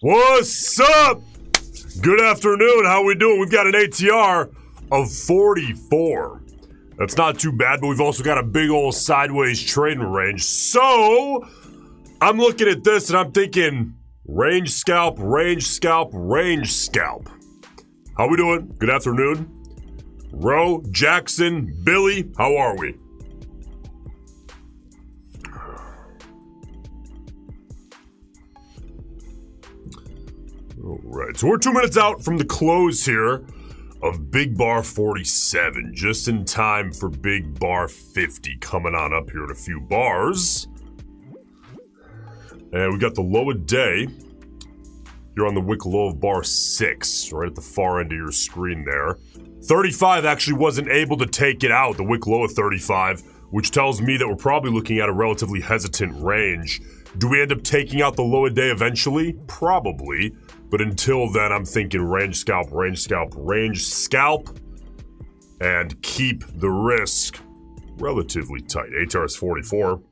What's up? Good afternoon. How we doing? We've got an ATR of 44. That's not too bad, but we've also got a big old sideways trading range. So I'm looking at this and I'm thinking range scalp, range scalp, range scalp. How we doing? Good afternoon. Ro, Jackson, Billy, how are we? All right, so we're 2 minutes out from the close here of Big Bar 47, just in time for Big Bar 50 coming on up here in a few bars. And we got the low of day. You're on the wick low of bar 6, right at the far end of your screen there. 35 actually wasn't able to take it out, the wick low of 35, which tells me that we're probably looking at a relatively hesitant range. Do we end up taking out the low of day eventually? Probably. But until then, I'm thinking range scalp, range scalp, range scalp, and keep the risk relatively tight. ATR is 44,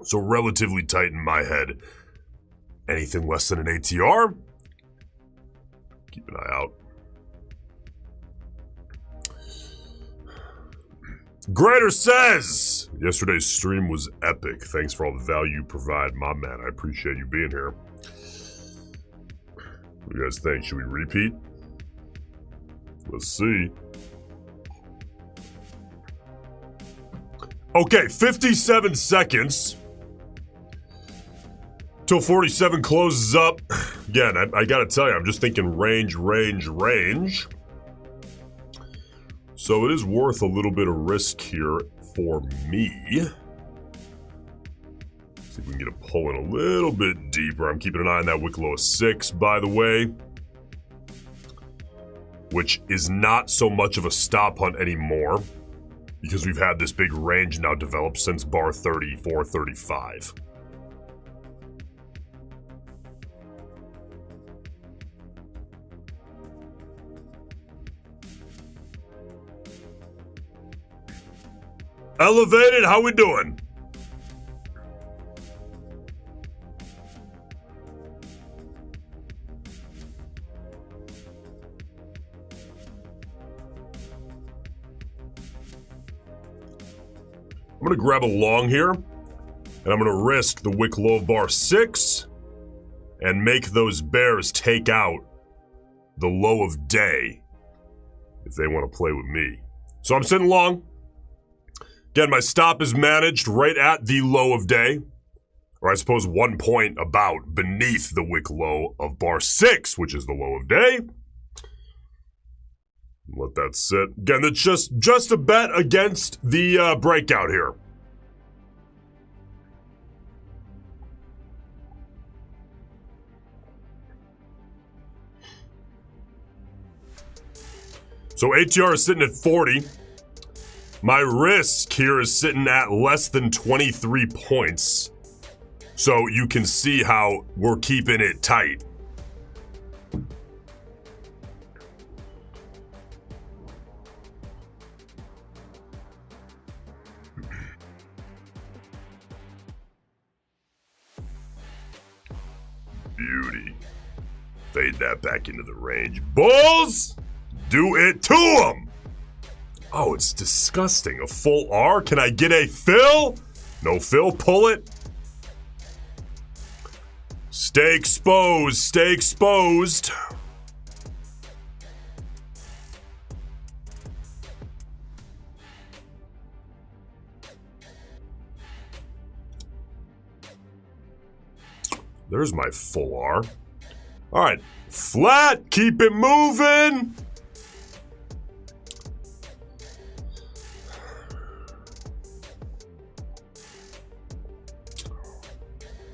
so relatively tight in my head. Anything less than an ATR, keep an eye out. Greater says, yesterday's stream was epic. Thanks for all the value you provide, my man. I appreciate you being here. What do you guys think? Should we repeat? Let's see. Okay, 57 seconds till 47 closes up. Again, I gotta tell you, I'm just thinking range, range, range. So it is worth a little bit of risk here for me. See if we can get a pull in a little bit deeper. I'm keeping an eye on that wick low of 6, by the way, which is not so much of a stop hunt anymore because we've had this big range now develop since bar 34, 35. Elevated, how we doing? I'm going to grab a long here, and I'm going to risk the wick low of bar 6 and make those bears take out the low of day if they want to play with me. So I'm sitting long. Again, my stop is managed right at the low of day, or I suppose 1 point about beneath the wick low of bar 6, which is the low of day. Let that sit. Again, that's just a bet against the breakout here. So ATR is sitting at 40. My risk here is sitting at less than 23 points. So you can see how we're keeping it tight. Beauty. Fade that back into the range. Bulls, do it to them. Oh, it's disgusting. A full R? Can I get a fill? No fill, pull it. Stay exposed, stay exposed. There's my full R. All right, flat, keep it moving.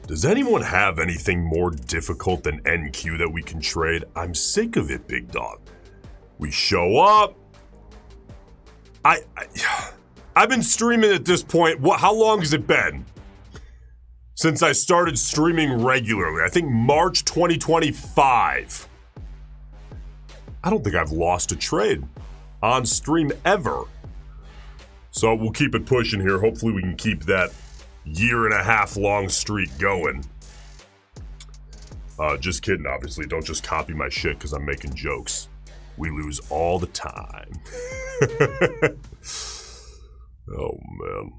Does anyone have anything more difficult than NQ that we can trade? I'm sick of it, big dog. We show up. I've been streaming at this point. How long has it been since I started streaming regularly? I think March 2025. I don't think I've lost a trade on stream ever. So we'll keep it pushing here. Hopefully we can keep that 1.5 year long streak going. Just kidding, obviously. Don't just copy my shit because I'm making jokes. We lose all the time. Oh, man.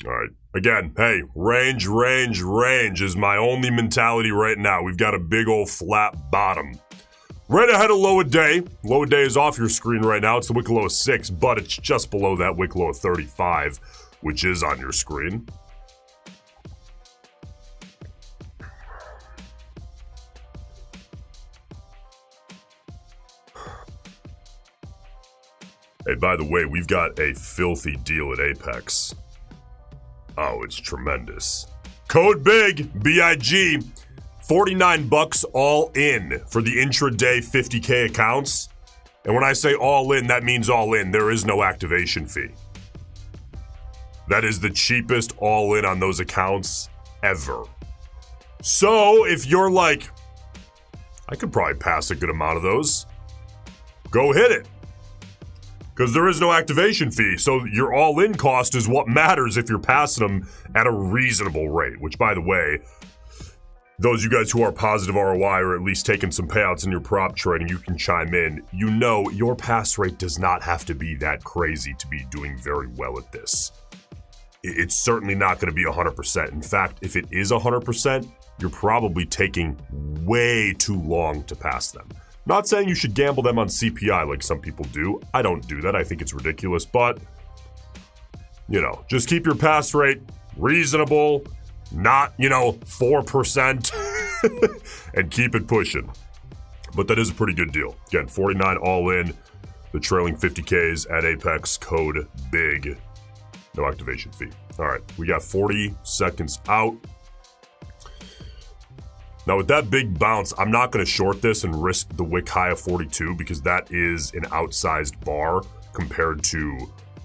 All right. Again, hey, range is my only mentality right now. We've got a big old flat bottom. Right ahead of low of day. Low of day is off your screen right now. It's the wick low of 6, but it's just below that wick low of 35, which is on your screen. Hey, by the way, we've got a filthy deal at Apex. Oh, it's tremendous. Code BIG, B-I-G, 49 bucks all in for the intraday 50K accounts. And when I say all in, that means all in. There is no activation fee. That is the cheapest all in on those accounts ever. So if you're like, I could probably pass a good amount of those, go hit it. Because there is no activation fee, so your all-in cost is what matters if you're passing them at a reasonable rate. Which, by the way, those of you guys who are positive ROI or at least taking some payouts in your prop trading, you can chime in. You know your pass rate does not have to be that crazy to be doing very well at this. It's certainly not going to be 100%. In fact, if it is 100%, you're probably taking way too long to pass them. Not saying you should gamble them on CPI like some people do. I don't do that. I think it's ridiculous, but, you know, just keep your pass rate reasonable, not, 4%, and keep it pushing. But that is a pretty good deal. Again, 49 all in, the trailing 50Ks at Apex, code BIG, no activation fee. All right, we got 40 seconds out. Now, with that big bounce, I'm not going to short this and risk the wick high of 42 because that is an outsized bar compared to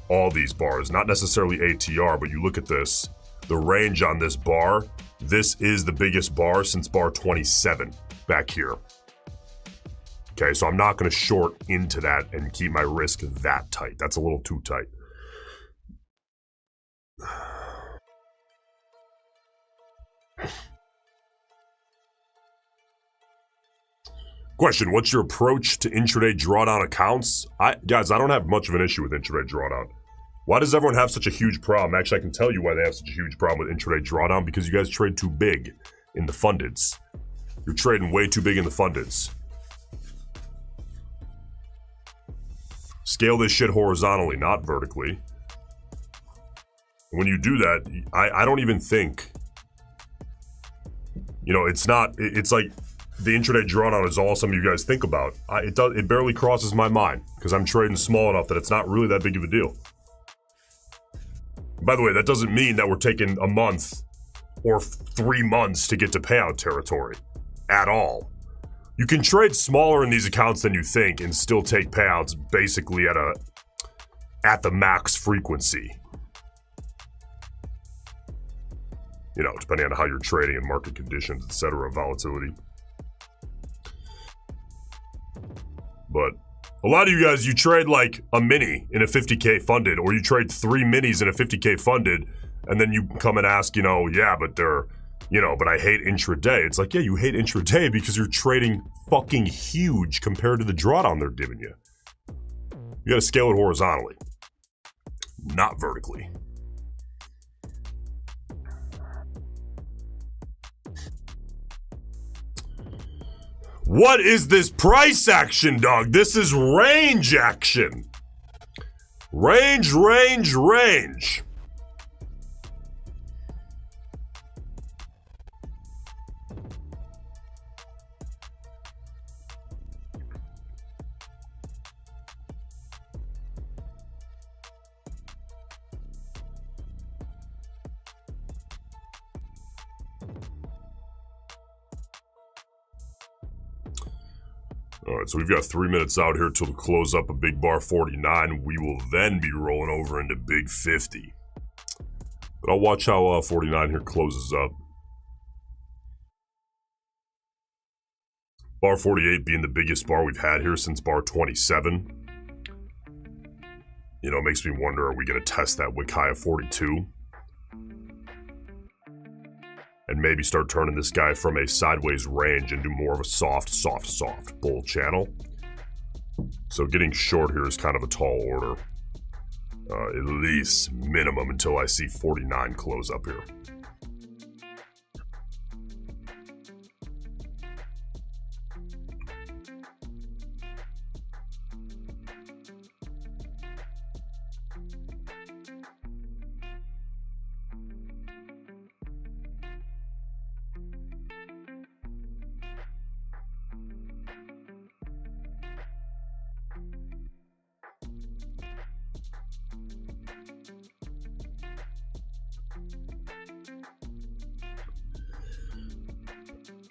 all these bars. Not necessarily ATR, but you look at this, the range on this bar, this is the biggest bar since bar 27 back here. Okay, so I'm not going to short into that and keep my risk that tight. That's a little too tight. Question, what's your approach to intraday drawdown accounts? Guys, I don't have much of an issue with intraday drawdown. Why does everyone have such a huge problem? Actually, I can tell you why they have such a huge problem with intraday drawdown, because you guys trade too big in the fundeds. You're trading way too big in the fundeds. Scale this shit horizontally, not vertically. When you do that, I don't even think, it's like, the intraday drawdown is all some of you guys think about. It barely crosses my mind because I'm trading small enough that it's not really that big of a deal. By the way, that doesn't mean that we're taking a month or 3 months to get to payout territory at all. You can trade smaller in these accounts than you think and still take payouts basically at the max frequency. Depending on how you're trading and market conditions, etc., volatility. But a lot of you guys, you trade like a mini in a 50K funded, or you trade 3 minis in a 50K funded, and then you come and ask, yeah, but they're, but I hate intraday. It's like, yeah, you hate intraday because you're trading fucking huge compared to the drawdown they're giving you. You gotta scale it horizontally, not vertically. What is this price action, dog? This is range action. Range. All right, so we've got 3 minutes out here till to close up a big bar 49. We will then be rolling over into big 50. But I'll watch how 49 here closes up. Bar 48 being the biggest bar we've had here since bar 27. It makes me wonder, are we going to test that wick high of 42? And and maybe start turning this guy from a sideways range into more of a soft bull channel. So getting short here is kind of a tall order. At least minimum until I see 49 close up here.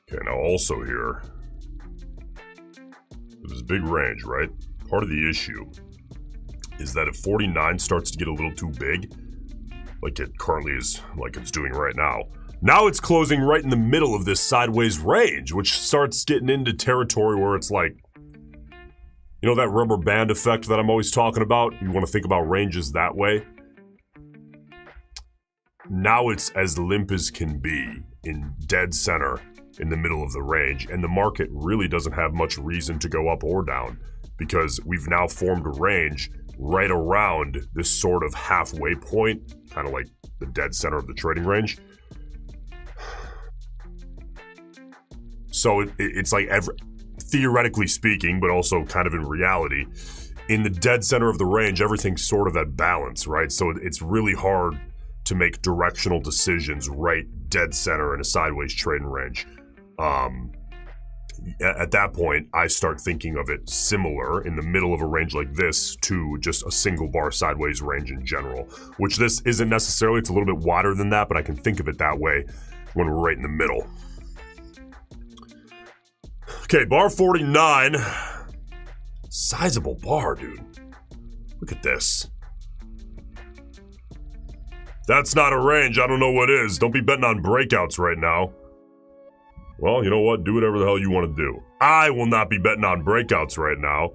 Okay, now also here, there's big range, right? Part of the issue is that if 49 starts to get a little too big, like it currently is, like it's doing right now it's closing right in the middle of this sideways range, which starts getting into territory where it's like, you know that rubber band effect that I'm always talking about? You want to think about ranges that way? Now it's as limp as can be in dead center in the middle of the range, and the market really doesn't have much reason to go up or down because we've now formed a range right around this sort of halfway point, kind of like the dead center of the trading range. So it's like theoretically speaking, but also kind of in reality, in the dead center of the range, everything's sort of at balance, right? So it's really hard to make directional decisions right dead center in a sideways trading range. At that point, I start thinking of it similar in the middle of a range like this to just a single bar sideways range in general, which this isn't necessarily. It's a little bit wider than that, but I can think of it that way when we're right in the middle. Okay, bar 49. Sizable bar, dude. Look at this. That's not a range. I don't know what is. Don't be betting on breakouts right now. Well, you know what? Do whatever the hell you want to do. I will not be betting on breakouts right now.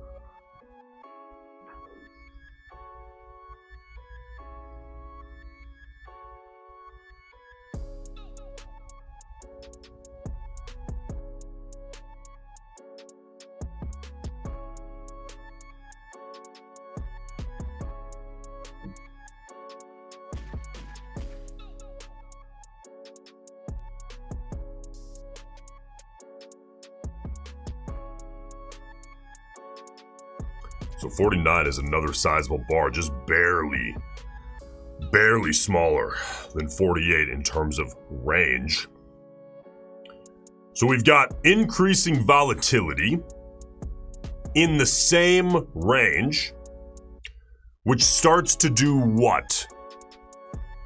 So 49 is another sizable bar, just barely smaller than 48 in terms of range. So we've got increasing volatility in the same range, which starts to do what?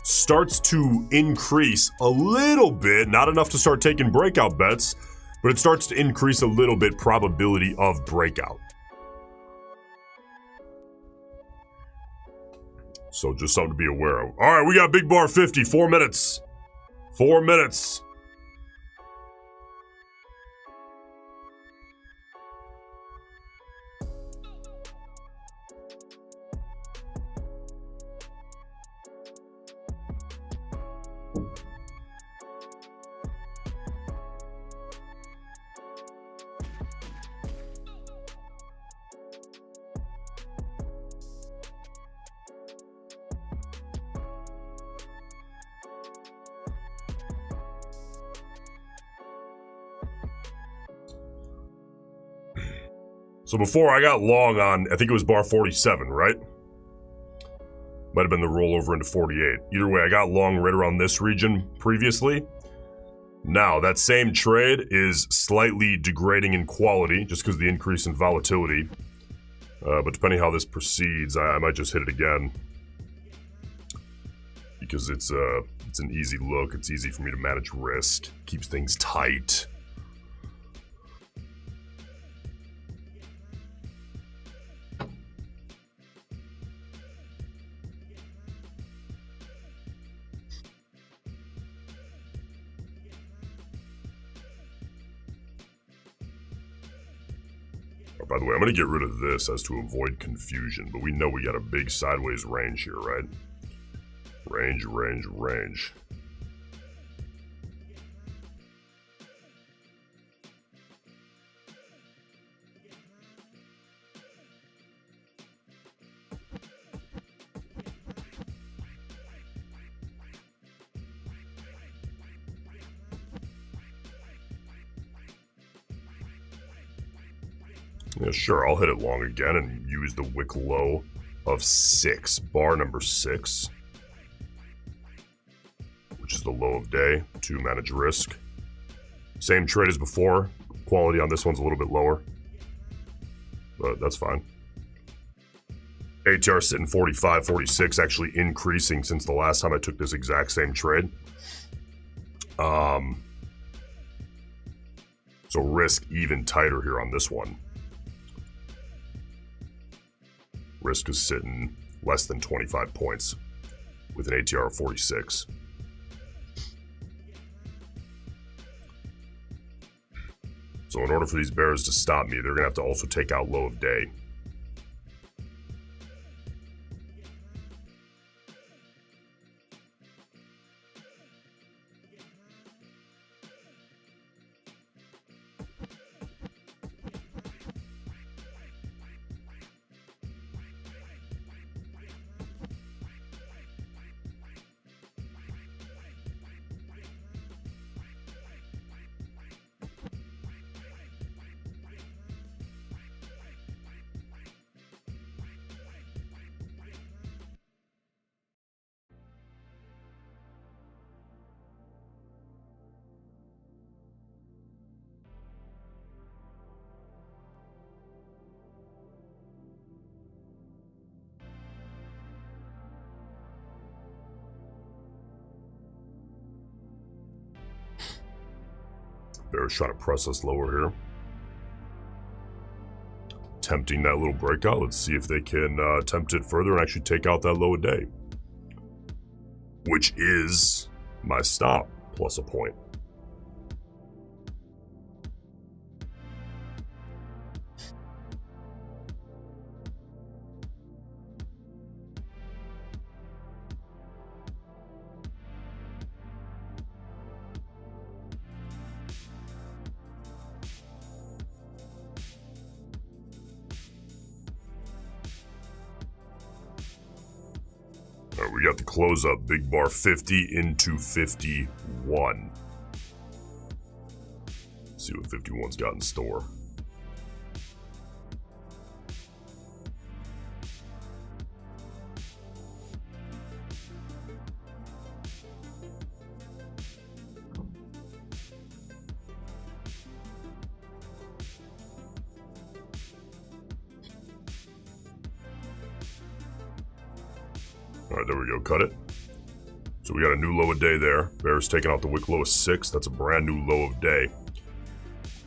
Starts to increase a little bit, not enough to start taking breakout bets, but it starts to increase a little bit probability of breakout. So just something to be aware of. All right, we got big bar 50, 4 minutes. 4 minutes. So before I got long on, I think it was bar 47, right? Might have been the rollover into 48. Either way, I got long right around this region previously. Now, that same trade is slightly degrading in quality just because of the increase in volatility. But depending how this proceeds, I might just hit it again. Because it's an easy look. It's easy for me to manage risk. Keeps things tight. By the way, I'm going to get rid of this as to avoid confusion, but we know we got a big sideways range here, right? Range. Yeah, sure, I'll hit it long again and use the wick low of 6, bar number 6, which is the low of day to manage risk. Same trade as before. Quality on this one's a little bit lower, but that's fine. ATR sitting 45, 46, actually increasing since the last time I took this exact same trade. So risk even tighter here on this one. Risk is sitting less than 25 points with an ATR of 46. So in order for these bears to stop me, they're going to have to also take out low of day. Bears trying to press us lower here. Tempting that little breakout. Let's see if they can tempt it further and actually take out that low a day, which is my stop plus a point. All right, we got the close up, big bar 50 into 51. Let's see what 51's got in store. All right, there we go, cut it. So we got a new low of day there. Bears taking out the wick low of 6. That's a brand new low of day.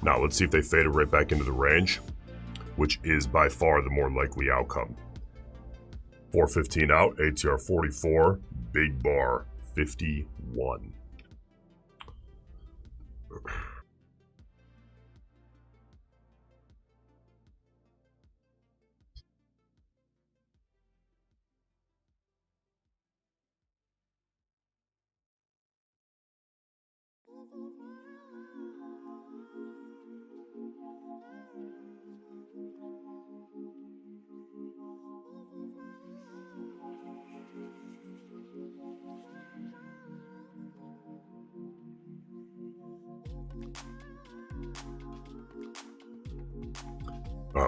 Now let's see if they fade it right back into the range, which is by far the more likely outcome. 415 out, ATR 44, big bar 51.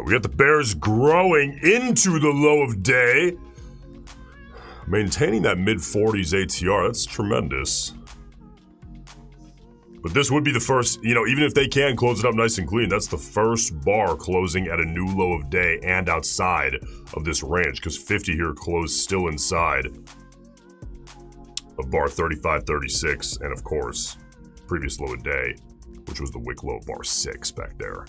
We got the bears growing into the low of day. Maintaining that mid-40s ATR, that's tremendous. But this would be the first, even if they can close it up nice and clean, that's the first bar closing at a new low of day and outside of this range, because 50 here closed still inside of bar 35.36, and of course, previous low of day, which was the wick low of bar 6 back there.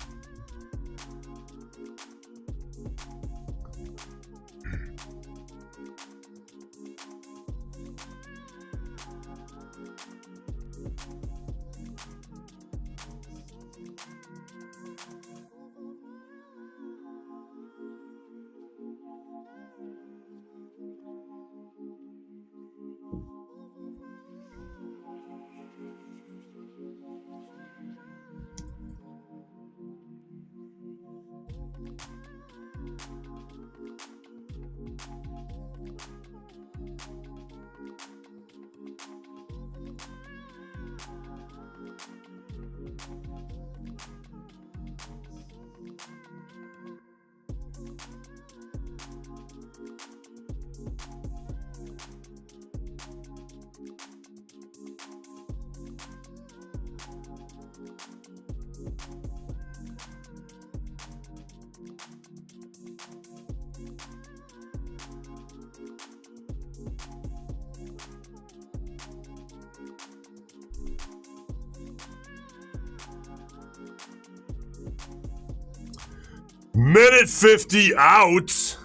Minute 50 out.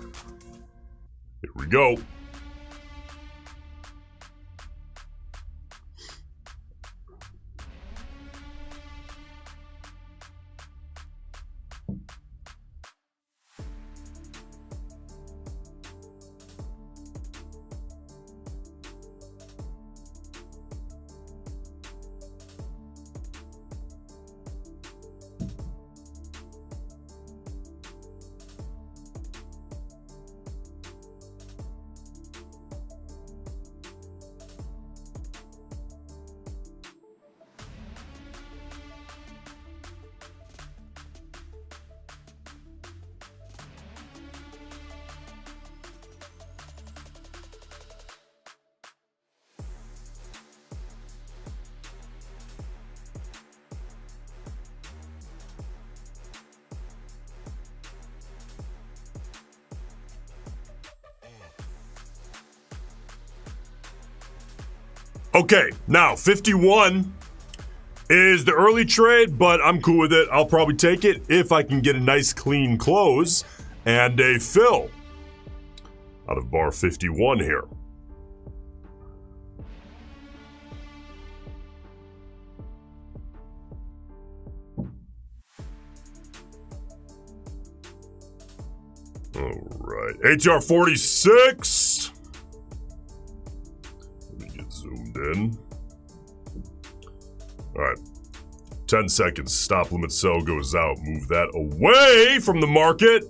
Here we go. Okay, now 51 is the early trade, but I'm cool with it. I'll probably take it if I can get a nice clean close and a fill out of bar 51 here. All right, ATR 46. Zoomed in. All right. 10 seconds. Stop limit sell goes out. Move that away from the market.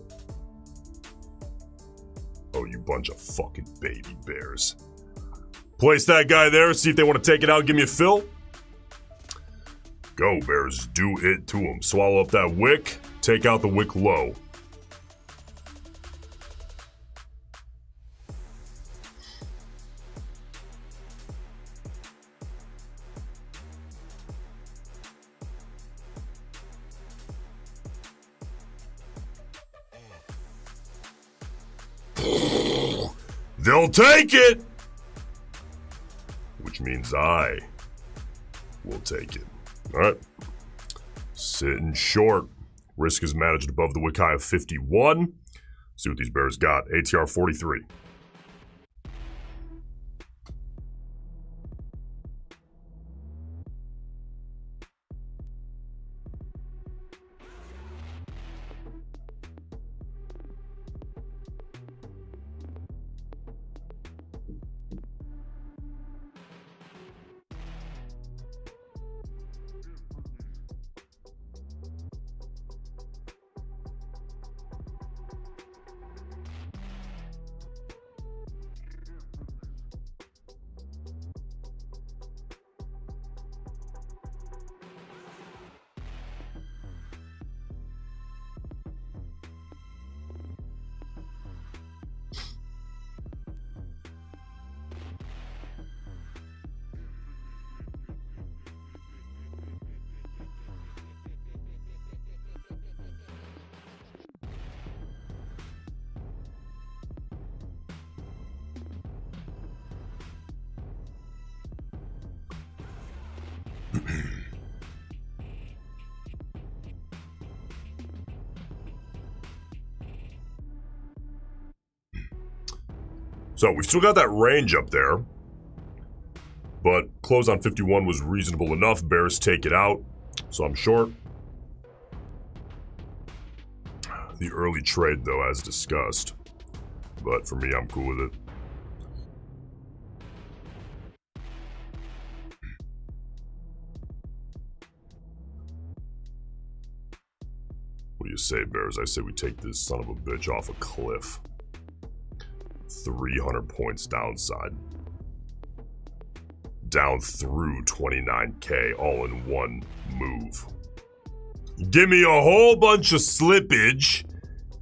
Oh, you bunch of fucking baby bears. Place that guy there. See if they want to take it out. Give me a fill. Go, bears. Do it to them. Swallow up that wick. Take out the wick low. They'll take it! Which means I will take it. All right. Sitting short. Risk is managed above the wick high of 51. See what these bears got. ATR 43. So we've still got that range up there, but close on 51 was reasonable enough. Bears take it out, so I'm short. The early trade, though, as discussed, but for me, I'm cool with it. What do you say, Bears? I say we take this son of a bitch off a cliff. 300 points downside. Down through 29K all in one move. Give me a whole bunch of slippage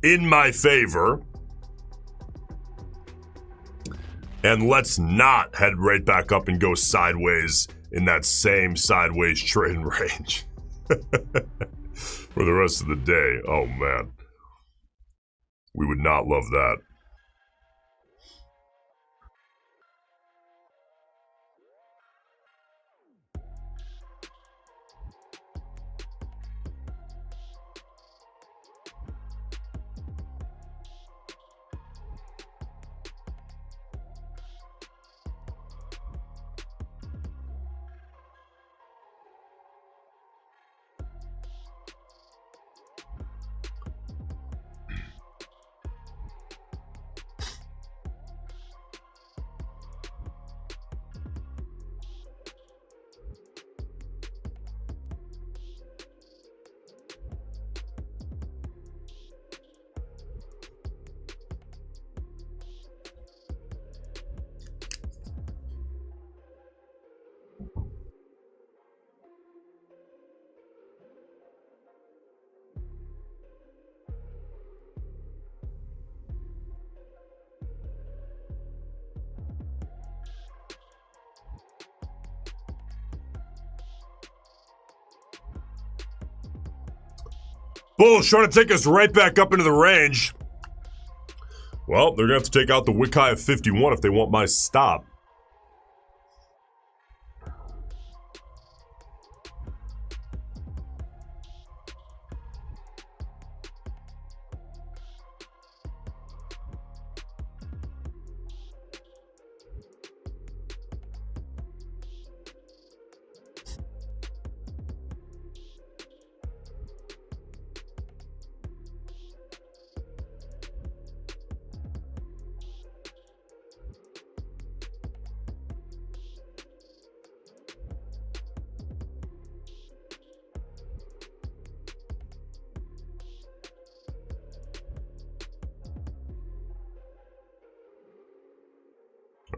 in my favor. And let's not head right back up and go sideways in that same sideways trading range for the rest of the day. Oh man. We would not love that. Bulls trying to take us right back up into the range. Well, they're going to have to take out the wick high of 51 if they want my stop.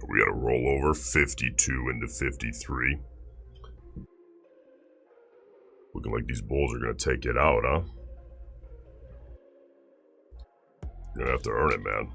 We got to roll over 52 into 53. Looking like these bulls are going to take it out, huh? You're going to have to earn it, man.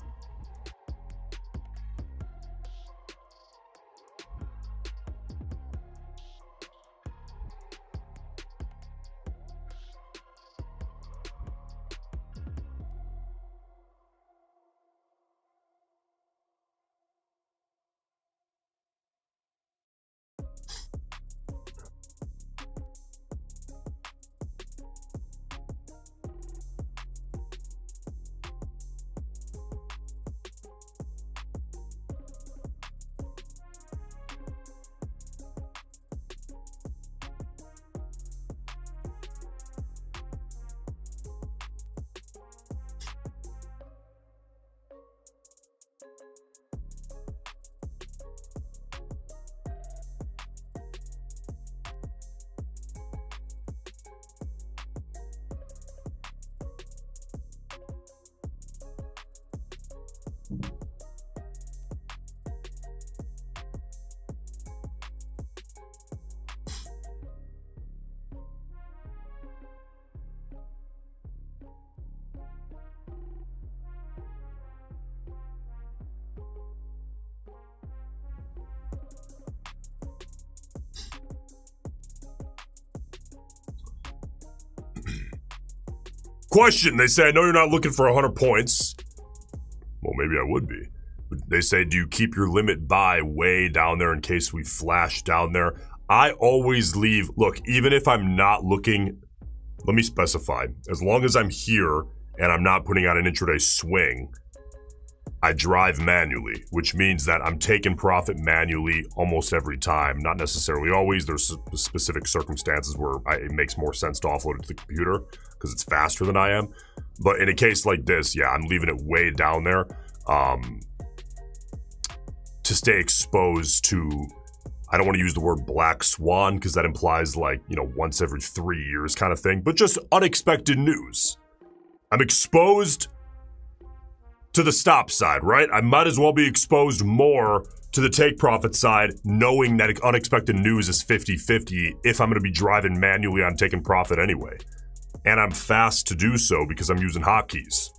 Question, they say, I know you're not looking for 100 points. Well, maybe I would be. But they say, do you keep your limit buy way down there in case we flash down there? I always leave, look, even if I'm not looking, let me specify. As long as I'm here and I'm not putting on an intraday swing, I drive manually, which means that I'm taking profit manually almost every time. Not necessarily always. There's specific circumstances where it makes more sense to offload it to the computer because it's faster than I am. But in a case like this, yeah, I'm leaving it way down there to stay exposed to, I don't want to use the word black swan because that implies like, you know, once every 3 years kind of thing, but just unexpected news. I'm exposed to the stop side, right? I might as well be exposed more to the take profit side, knowing that unexpected news is 50-50 if I'm going to be driving manually on taking profit anyway. And I'm fast to do so because I'm using hotkeys.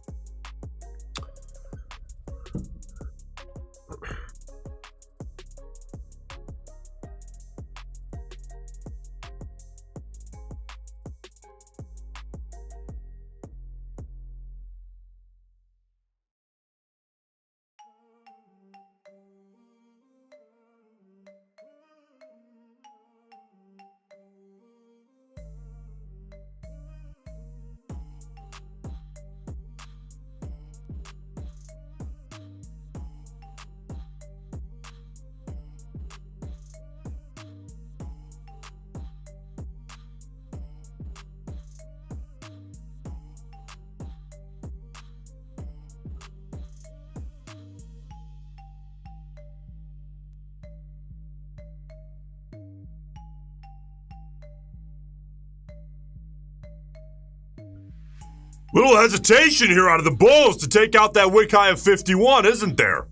Little hesitation here out of the bulls to take out that wick high of 51, isn't there?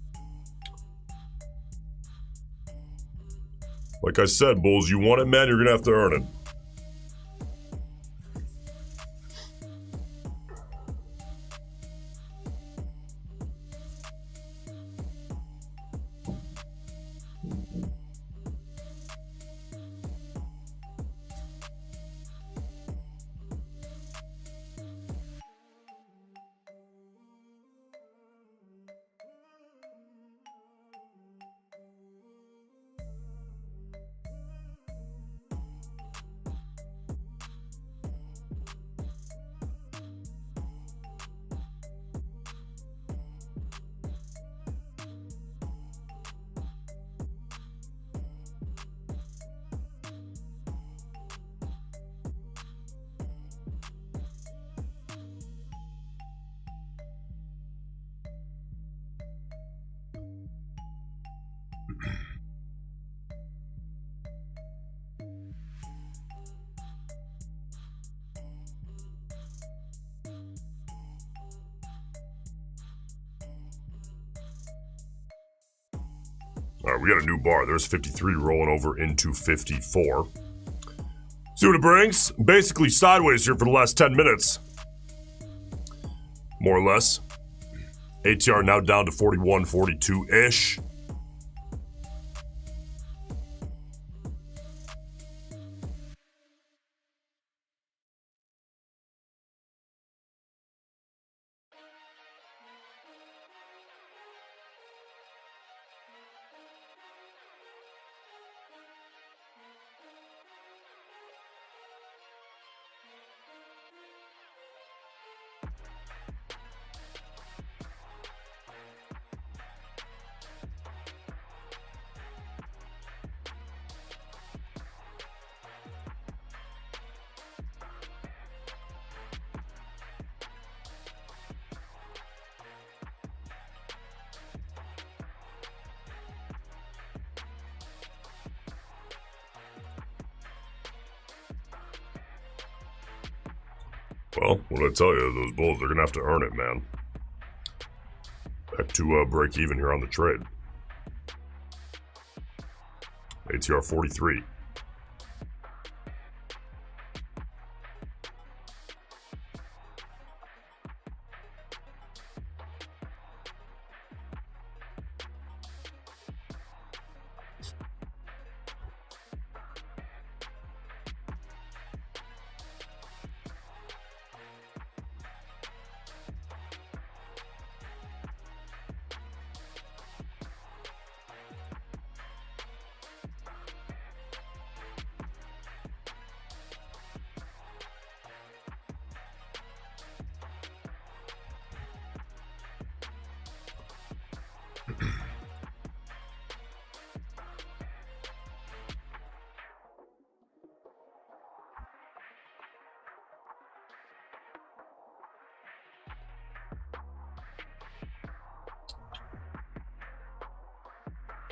Like I said, bulls, you want it, man, you're going to have to earn it. All right, we got a new bar. There's 53 rolling over into 54. See what it brings? Basically sideways here for the last 10 minutes. More or less. ATR now down to 41, 42-ish. Well, what did I tell you? Those bulls, they're going to have to earn it, man. Back to break even here on the trade. ATR 43.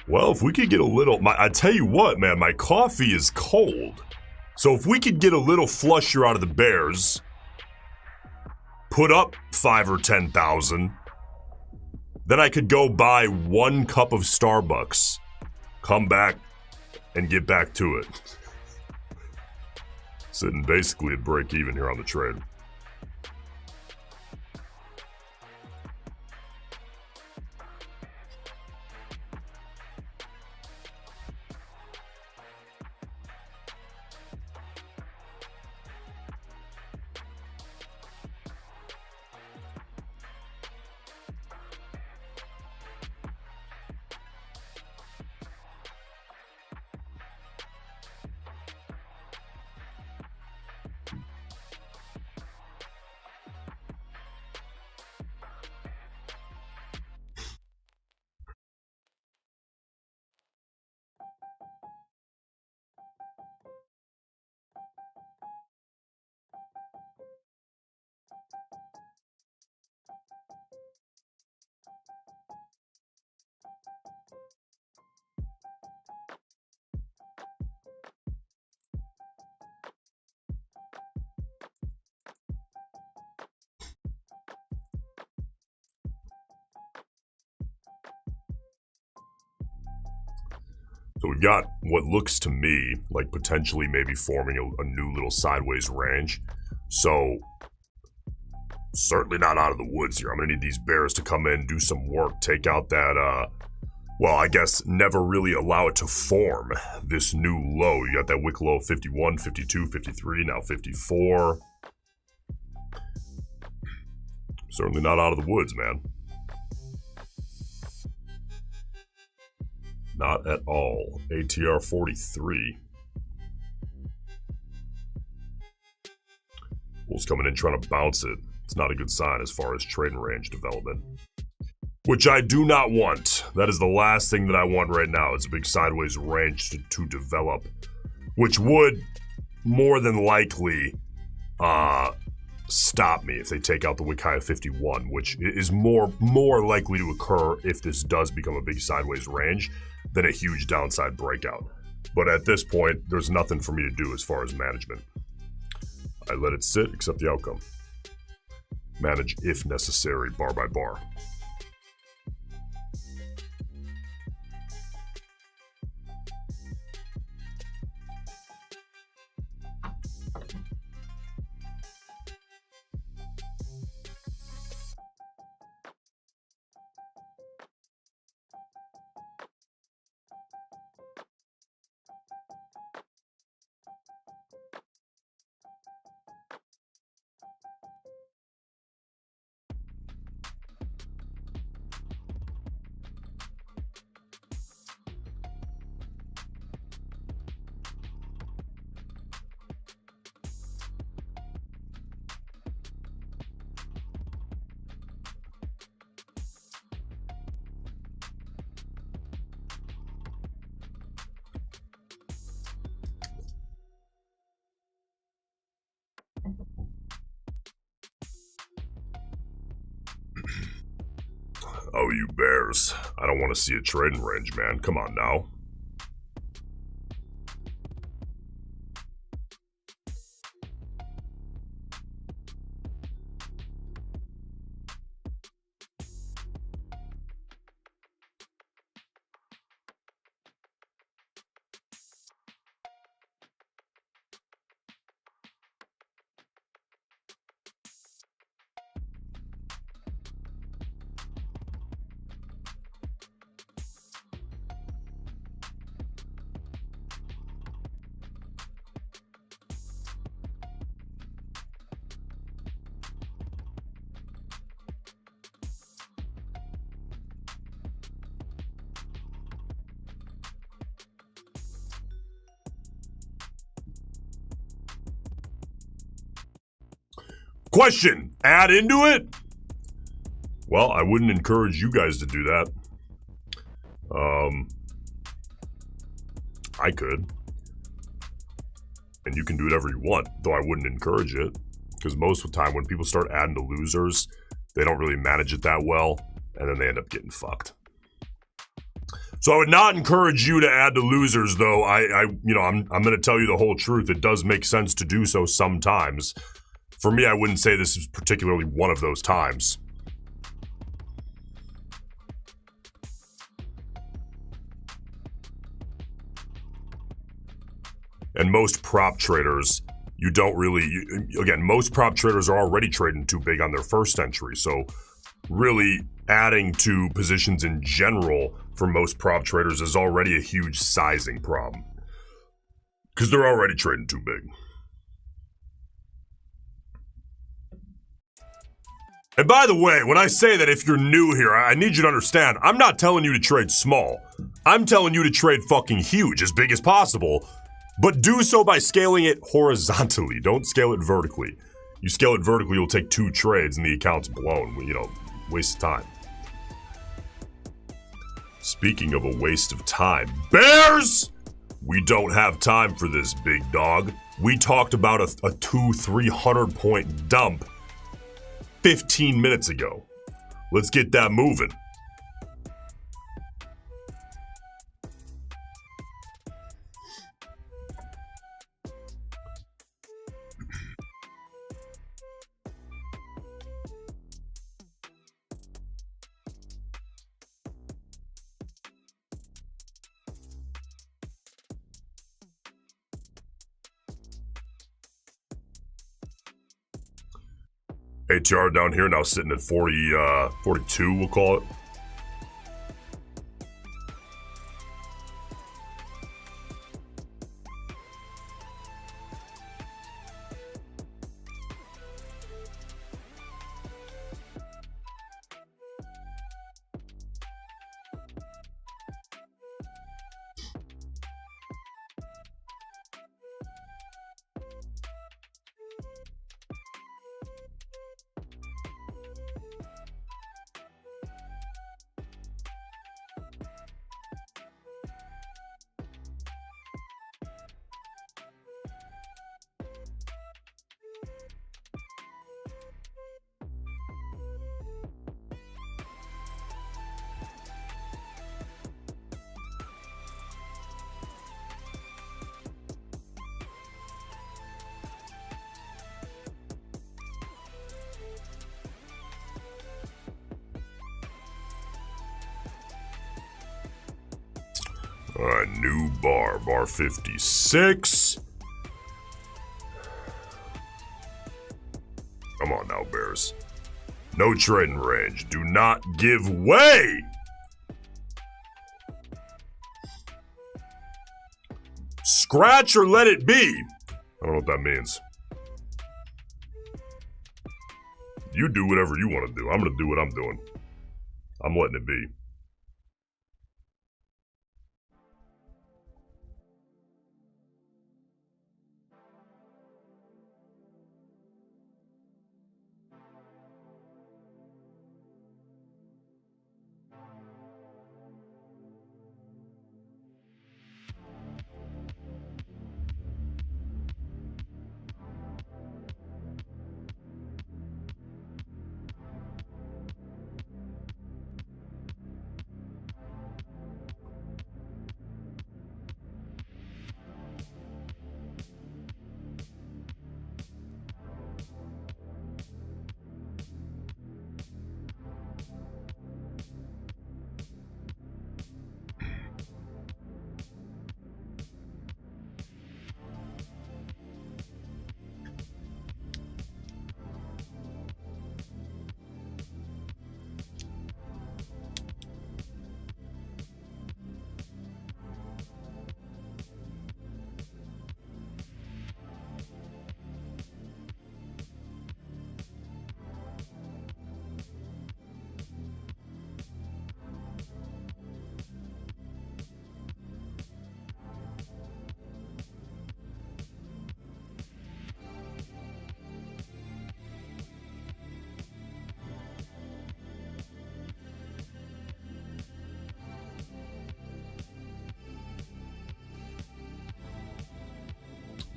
Well, if we could get a little, I tell you what, man, my coffee is cold. So if we could get a little flusher out of the bears, put up 5 or 10,000, then I could go buy 1 cup of Starbucks, come back, and get back to it. Sitting basically at break even here on the trade. So we've got what looks to me like potentially maybe forming a new little sideways range. So certainly not out of the woods here. I'm going to need these bears to come in, do some work, take out that, well, I guess never really allow it to form this new low. You got that wick low 51, 52, 53, now 54. Certainly not out of the woods, man. Not at all. ATR 43. Bull's coming in trying to bounce it. It's not a good sign as far as trading range development. Which I do not want. That is the last thing that I want right now. It's a big sideways range to develop. Which would more than likely stop me if they take out the wick high of 51. Which is more likely to occur if this does become a big sideways range than a huge downside breakout. But at this point, there's nothing for me to do as far as management. I let it sit, accept the outcome. Manage if necessary, bar by bar. Oh, you bears. I don't want to see a trading range, man. Come on now. Question, add into it? Well, I wouldn't encourage you guys to do that. I could. And you can do whatever you want, though I wouldn't encourage it. Because most of the time when people start adding to losers, they don't really manage it that well, and then they end up getting fucked. So I would not encourage you to add to losers, though. I'm going to tell you the whole truth. It does make sense to do so sometimes. For me, I wouldn't say this is particularly one of those times. And most prop traders, most prop traders are already trading too big on their first entry. So really adding to positions in general for most prop traders is already a huge sizing problem. Because they're already trading too big. And by the way, when I say that if you're new here, I need you to understand, I'm not telling you to trade small. I'm telling you to trade fucking huge, as big as possible. But do so by scaling it horizontally. Don't scale it vertically. You scale it vertically, you'll take 2 trades and the account's blown. Waste of time. Speaking of a waste of time, bears! We don't have time for this, big dog. We talked about a 200-300 point dump 15 minutes ago. Let's get that moving. ATR down here now sitting at 42, we'll call it. Alright, new bar 56. Come on now, bears. No trading range. Do not give way! Scratch or let it be. I don't know what that means. You do whatever you want to do. I'm going to do what I'm doing. I'm letting it be.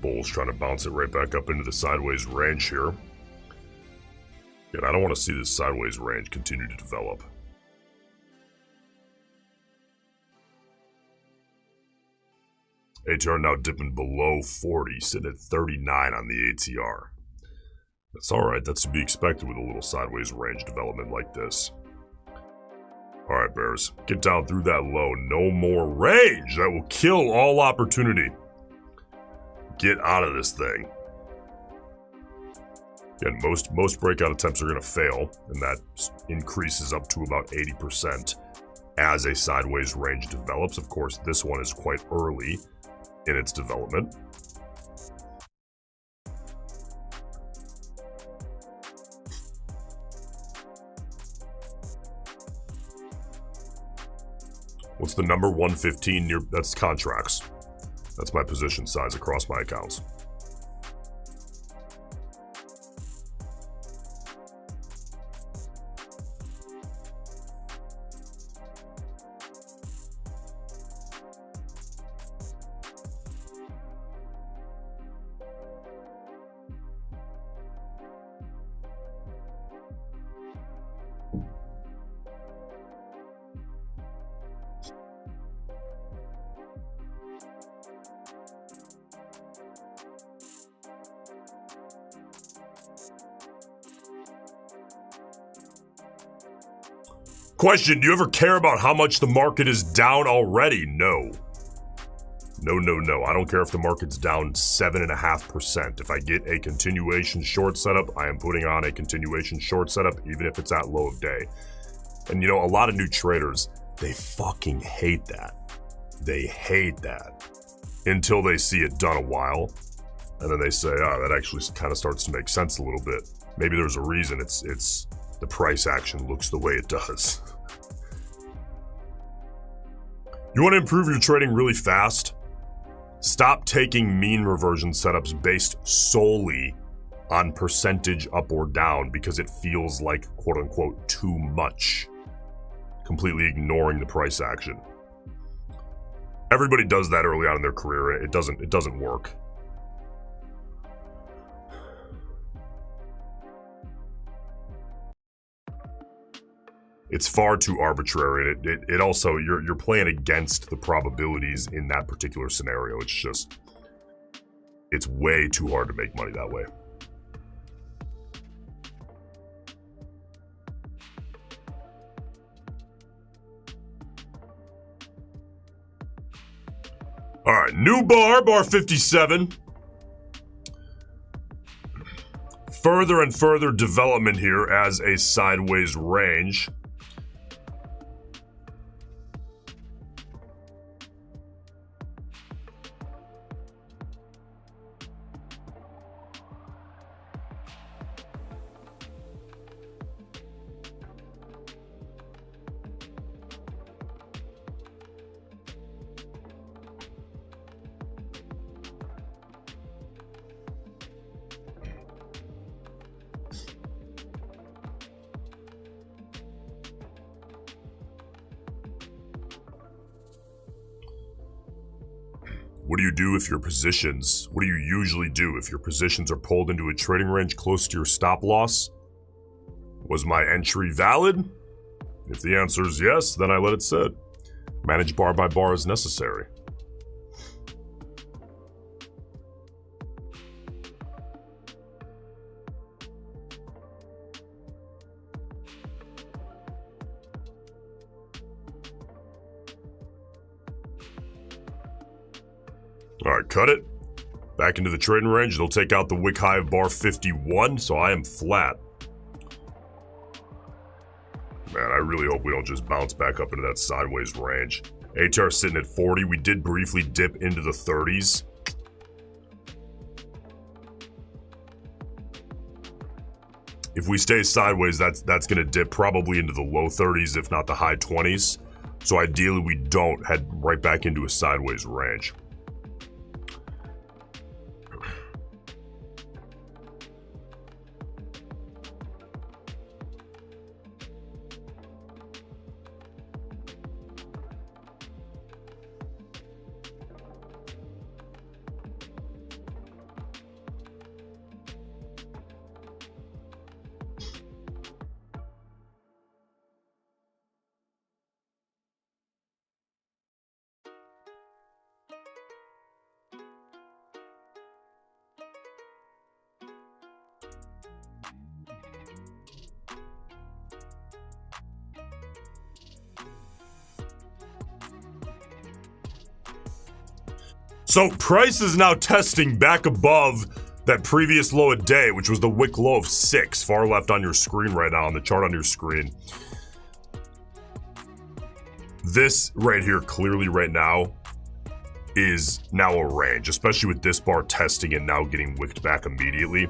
Bull's trying to bounce it right back up into the sideways range here. And I don't want to see this sideways range continue to develop. ATR now dipping below 40, sitting at 39 on the ATR. That's alright, that's to be expected with a little sideways range development like this. Alright, bears, get down through that low. No more range! That will kill all opportunity. Get out of this thing. Again, most breakout attempts are going to fail, and that increases up to about 80% as a sideways range develops. Of course, this one is quite early in its development. What's the number? 115 near, that's contracts. That's my position size across my accounts. Question, do you ever care about how much the market is down already? No. No. I don't care if the market's down 7.5%. If I get a continuation short setup, I am putting on a continuation short setup, even if it's at low of day. And you know, a lot of new traders, they fucking hate that. They hate that. Until they see it done a while. And then they say, oh, that actually kind of starts to make sense a little bit. Maybe there's a reason it's the price action looks the way it does. You want to improve your trading really fast? Stop taking mean reversion setups based solely on percentage up or down because it feels like quote unquote too much. Completely ignoring the price action. Everybody does that early on in their career and it doesn't work. It's far too arbitrary. It also, you're playing against the probabilities in that particular scenario. It's way too hard to make money that way. All right, new bar 57. Further and further development here as a sideways range. What do you do if your positions, what do you usually do if your positions are pulled into a trading range close to your stop loss? Was my entry valid? If the answer is yes, then I let it sit. Manage bar by bar as necessary. All right, cut it. Back into the trading range. They'll take out the wick high of bar 51, so I am flat. Man, I really hope we don't just bounce back up into that sideways range. ATR sitting at 40. We did briefly dip into the 30s. If we stay sideways, that's going to dip probably into the low 30s, if not the high 20s. So ideally, we don't head right back into a sideways range. So price is now testing back above that previous low of day, which was the wick low of 6, far left on your screen right now, on the chart on your screen. This right here, clearly right now, is now a range, especially with this bar testing and now getting wicked back immediately.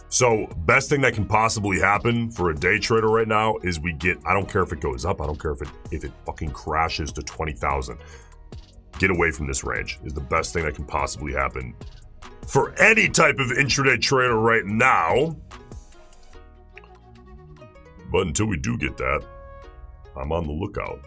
So best thing that can possibly happen for a day trader right now is we get, I don't care if it goes up, I don't care if it fucking crashes to 20,000. Get away from this range is the best thing that can possibly happen for any type of intraday trader right now. But until we do get that, I'm on the lookout.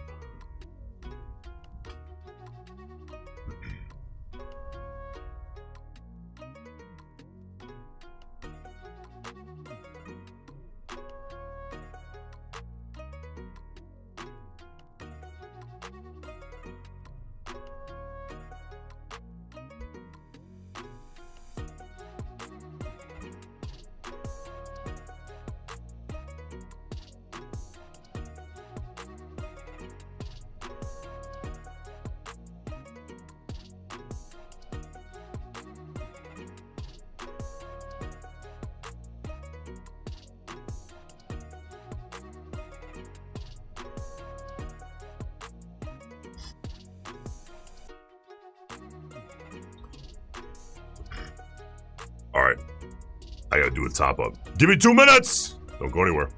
All right, I gotta do a top up. Give me 2 minutes. Don't go anywhere.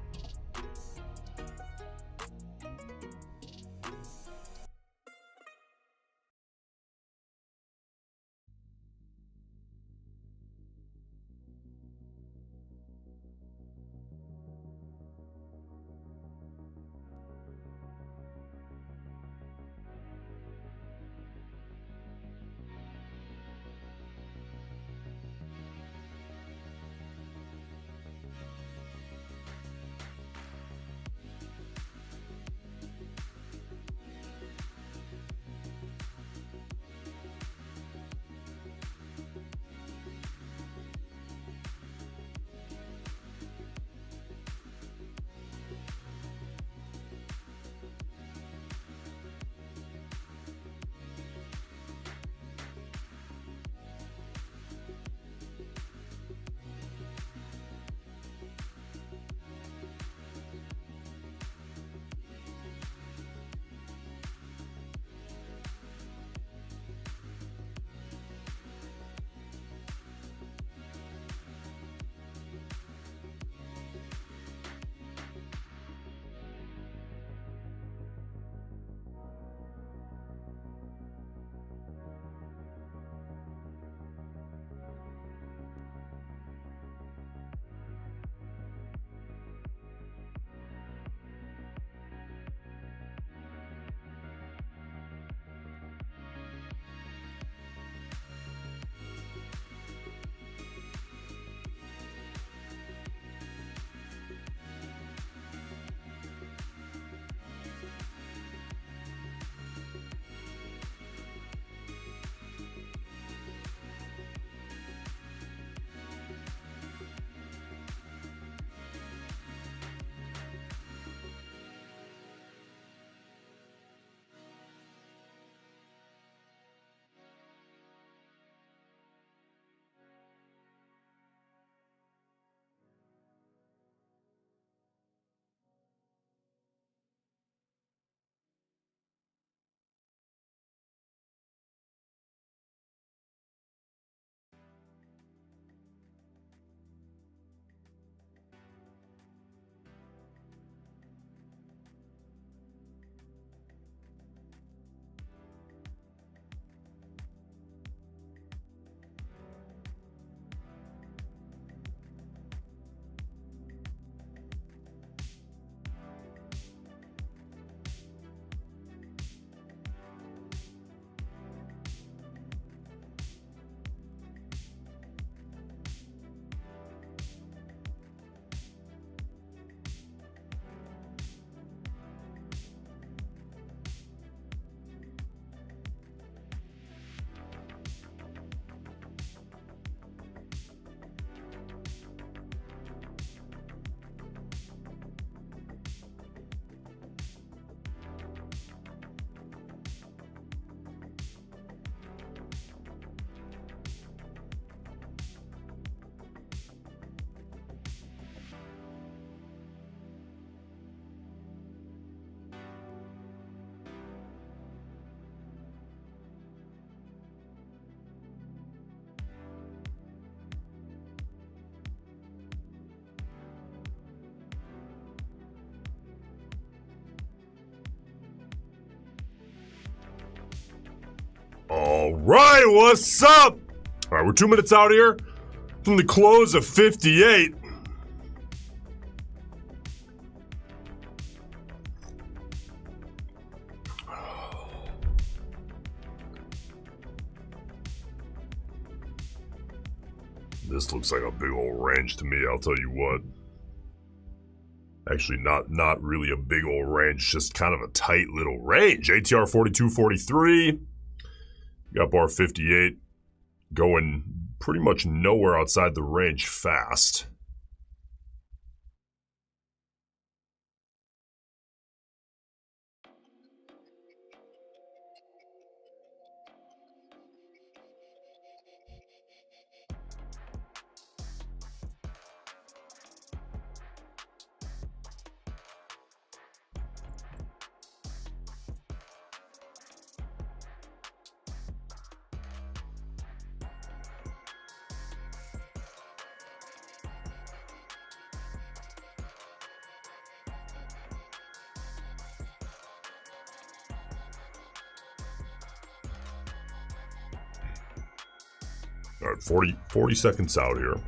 All right, what's up? All right, we're 2 minutes out here from the close of 58. This looks like a big old range to me, I'll tell you what. Actually, not really a big old range, just kind of a tight little range. ATR 42.43. Got bar 58 going pretty much nowhere outside the range fast. All right, 40 seconds out here.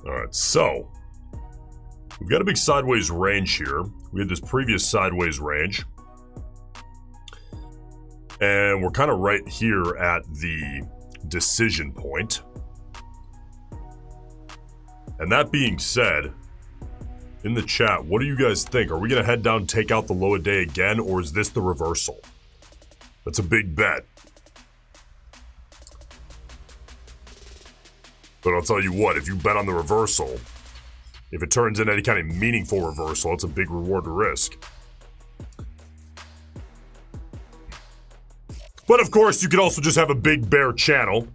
All right, so we've got a big sideways range here. We had this previous sideways range. And we're kind of right here at the decision point. And that being said, in the chat, what do you guys think? Are we going to head down, take out the low a day again, or is this the reversal? That's a big bet. But I'll tell you what, if you bet on the reversal, if it turns into any kind of meaningful reversal, it's a big reward to risk. But of course, you could also just have a big bear channel.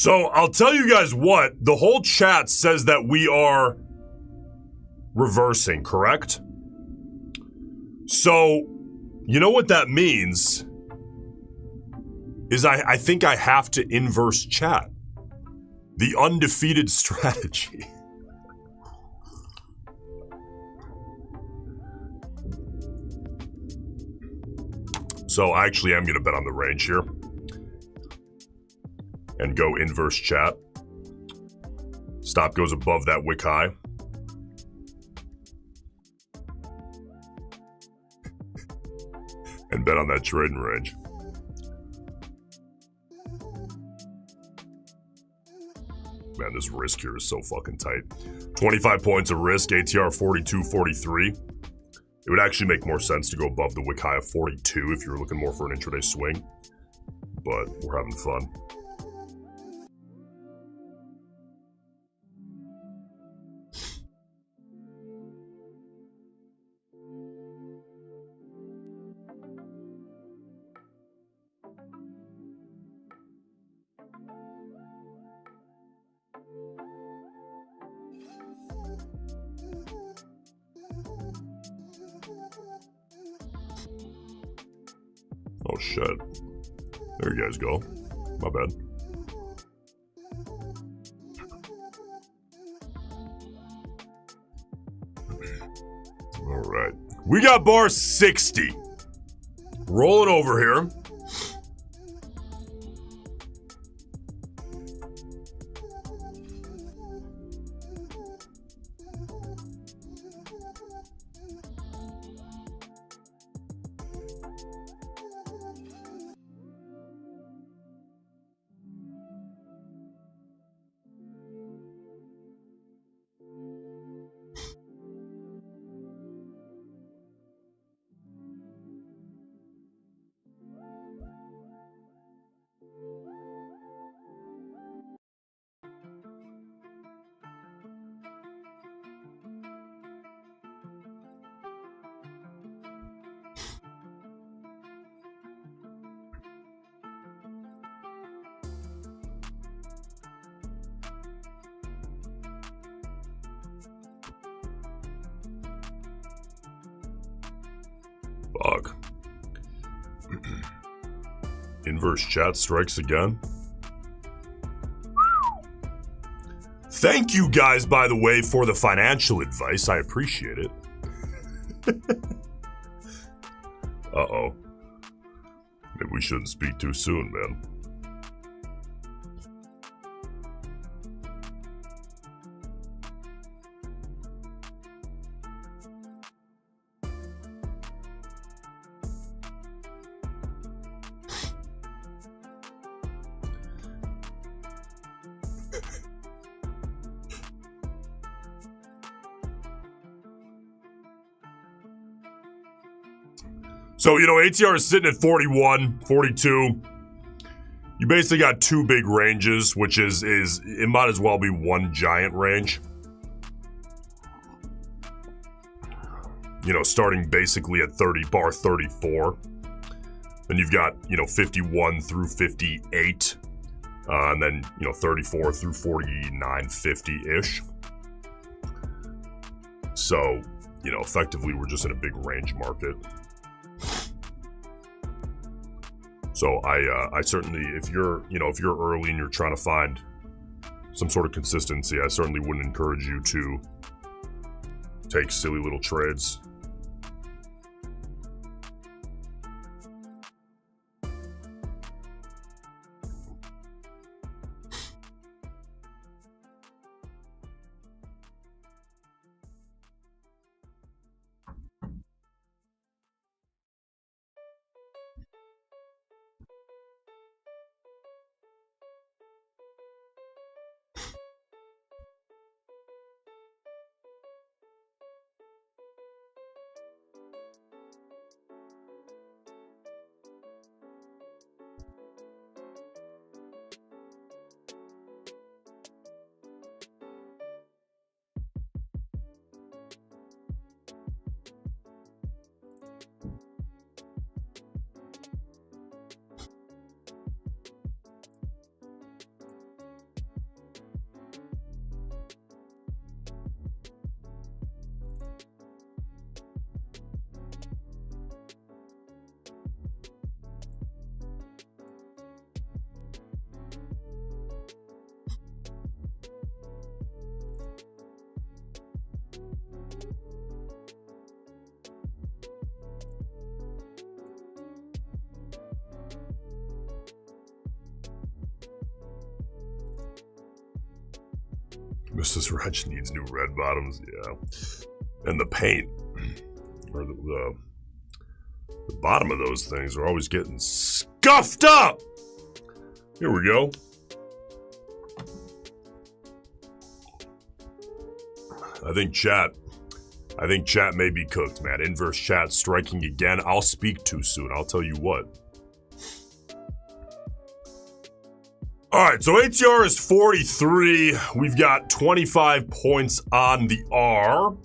So I'll tell you guys what, the whole chat says that we are reversing, correct? So, you know what that means is I think I have to inverse chat. The undefeated strategy. So I actually am going to bet on the range here. And go inverse chat. Stop goes above that wick high. And bet on that trading range. Man, this risk here is so fucking tight. 25 points of risk, ATR 42.43. It would actually make more sense to go above the wick high of 42 if you're looking more for an intraday swing. But we're having fun. Oh shit. There you guys go. My bad. Alright. We got bar 60. Rolling over here. Fuck. Inverse chat strikes again. Thank you guys, by the way, for the financial advice. I appreciate it. Uh-oh. Maybe we shouldn't speak too soon, man. So, you know, ATR is sitting at 41, 42. You basically got two big ranges, which is it might as well be one giant range. You know, starting basically at 30, bar 34. Then you've got, you know, 51 through 58. And then, you know, 34 through 49, 50-ish. So, you know, effectively we're just in a big range market. So I certainly, if you're early and you're trying to find some sort of consistency, I certainly wouldn't encourage you to take silly little trades. Mrs. Roensch needs new red bottoms, yeah. And the paint, or the bottom of those things are always getting scuffed up! Here we go. I think chat may be cooked, man. Inverse chat striking again. I'll speak too soon, I'll tell you what. Alright, so ATR is 43. We've got 25 points on the R.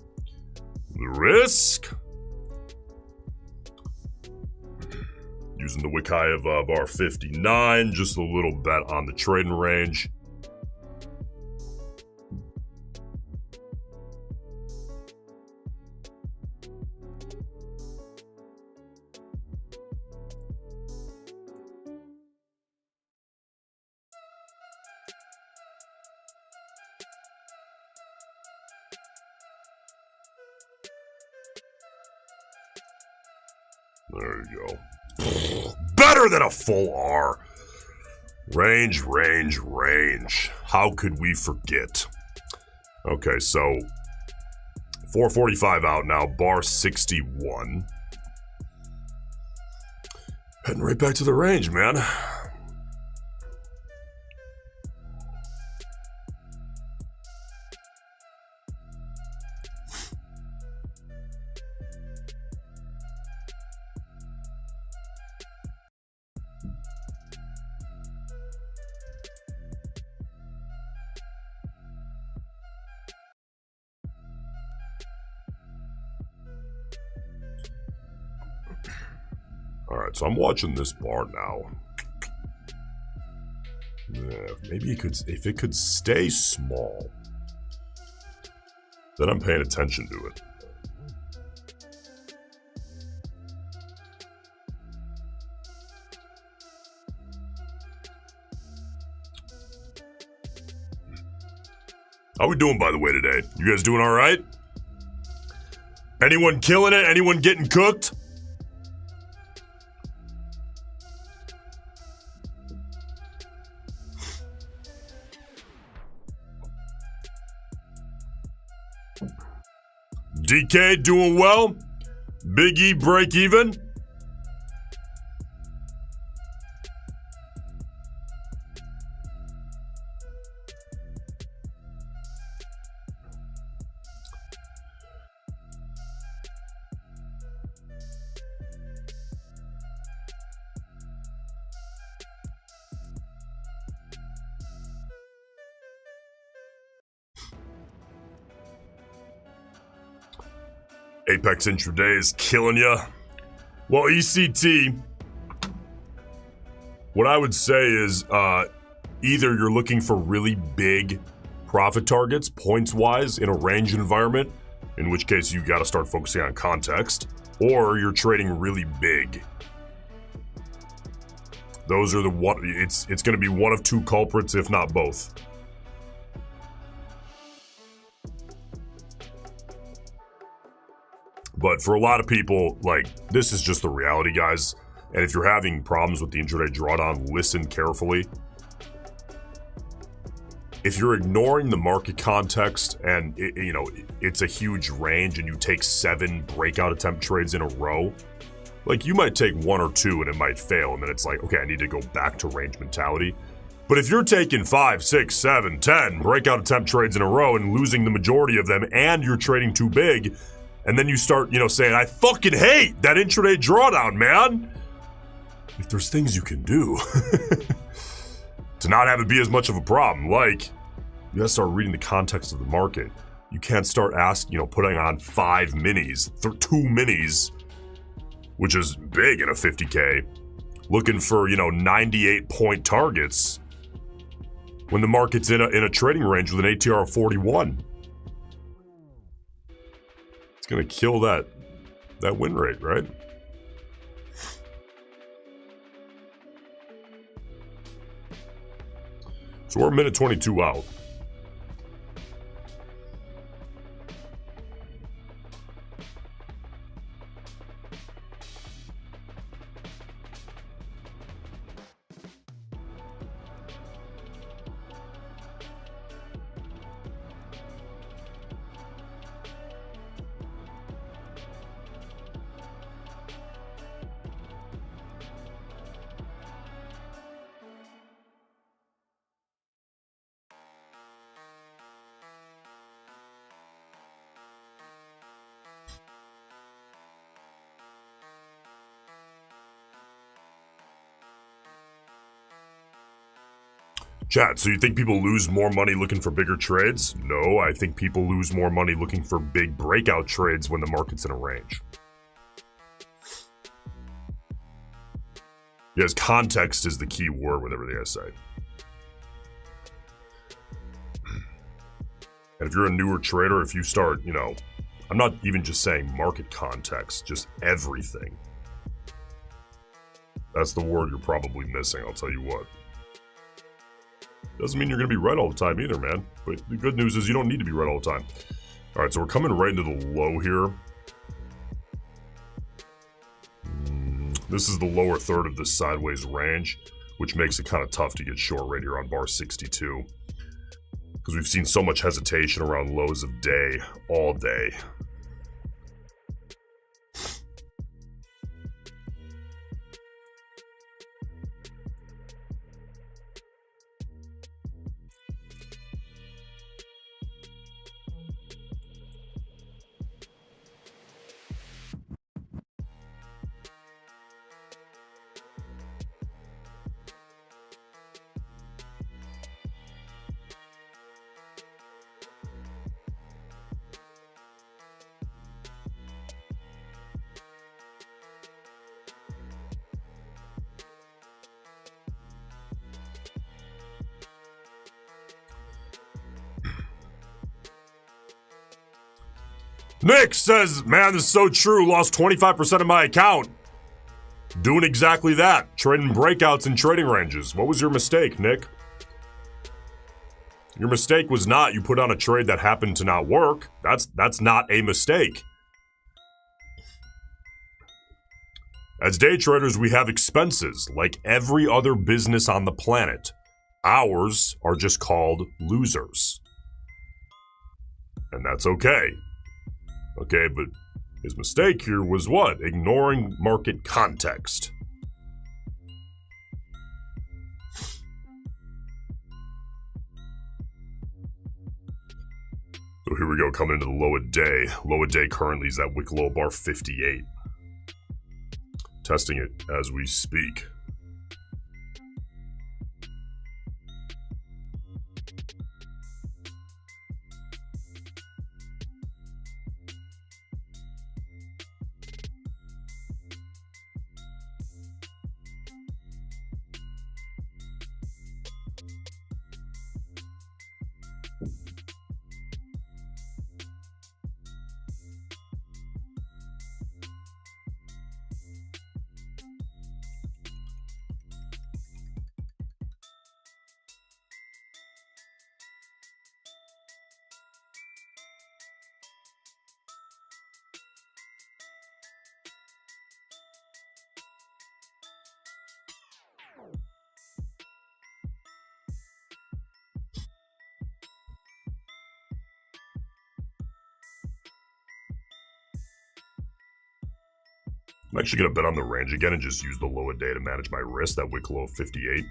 The risk. Using the wick high of bar 59. Just a little bet on the trading range. There you go. Better than a full R. Range, range, range. How could we forget? Okay, so 445 out now, bar 61. Heading right back to the range, man. Alright, so I'm watching this bar now. Yeah, maybe if it could stay small, then I'm paying attention to it. How we doing, by the way, today? You guys doing alright? Anyone killing it? Anyone getting cooked? DK doing well. Big E break even. Apex intraday is killing ya. Well, ECT, what I would say is either you're looking for really big profit targets, points-wise, in a range environment, in which case you gotta start focusing on context, or you're trading really big. Those are the one, it's gonna be one of two culprits, if not both. But for a lot of people, like, this is just the reality, guys. And if you're having problems with the intraday drawdown, listen carefully. If you're ignoring the market context and, it's a huge range and you take 7 breakout attempt trades in a row, like, you might take 1 or 2 and it might fail. And then it's like, okay, I need to go back to range mentality. But if you're taking 5, 6, 7, 10 breakout attempt trades in a row and losing the majority of them and you're trading too big, and then you start, saying, I fucking hate that intraday drawdown, man. If there's things you can do to not have it be as much of a problem, like, you gotta start reading the context of the market. You can't start putting on 5 minis, 2 minis, which is big in a 50K, looking for, 98 point targets when the market's in a trading range with an ATR of 41. Gonna kill that win rate, right? So we're a minute 22 out. Chat, so you think people lose more money looking for bigger trades? No, I think people lose more money looking for big breakout trades when the market's in a range. Yes, context is the key word with everything I say. And if you're a newer trader, if you start, you know, I'm not even just saying market context, just everything. That's the word you're probably missing, I'll tell you what. Doesn't mean you're going to be right all the time either, man. But the good news is you don't need to be right all the time. All right, so we're coming right into the low here. This is the lower third of this sideways range, which makes it kind of tough to get short right here on bar 62. Because we've seen so much hesitation around lows of day all day. Nick says, man, this is so true. Lost 25% of my account. Doing exactly that. Trading breakouts and trading ranges. What was your mistake, Nick? Your mistake was not you put on a trade that happened to not work. That's not a mistake. As day traders, we have expenses like every other business on the planet. Ours are just called losers. And that's okay. Okay, but his mistake here was what? Ignoring market context. So here we go, coming into the low of day. Low of day currently is that wick low bar 58. Testing it as we speak. I'm actually going to bet on the range again and just use the low of day to manage my risk, that wick low of 58.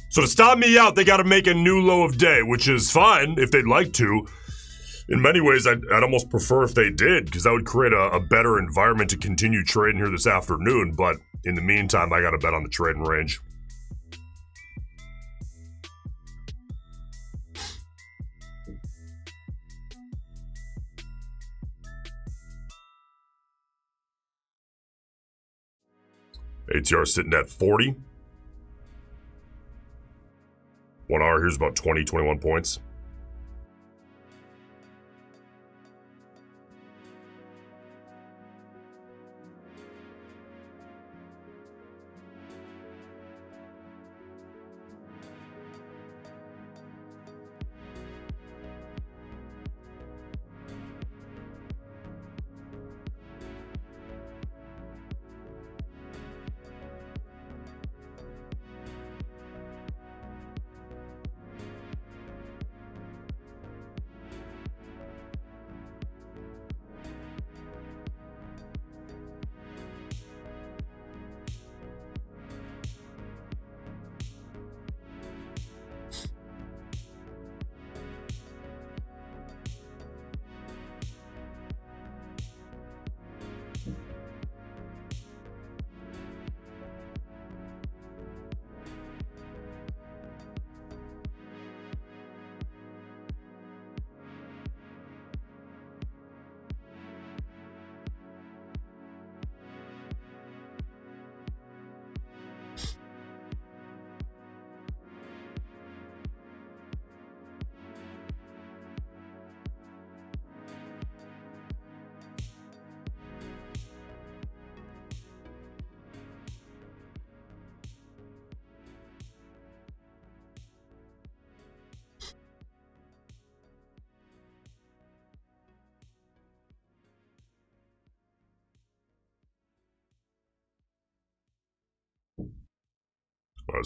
So to stop me out, they got to make a new low of day, which is fine if they'd like to. In many ways, I'd almost prefer if they did, because that would create a better environment to continue trading here this afternoon. But in the meantime, I got to bet on the trading range. ATR sitting at 40. 1 hour, here's about 20, 21 points.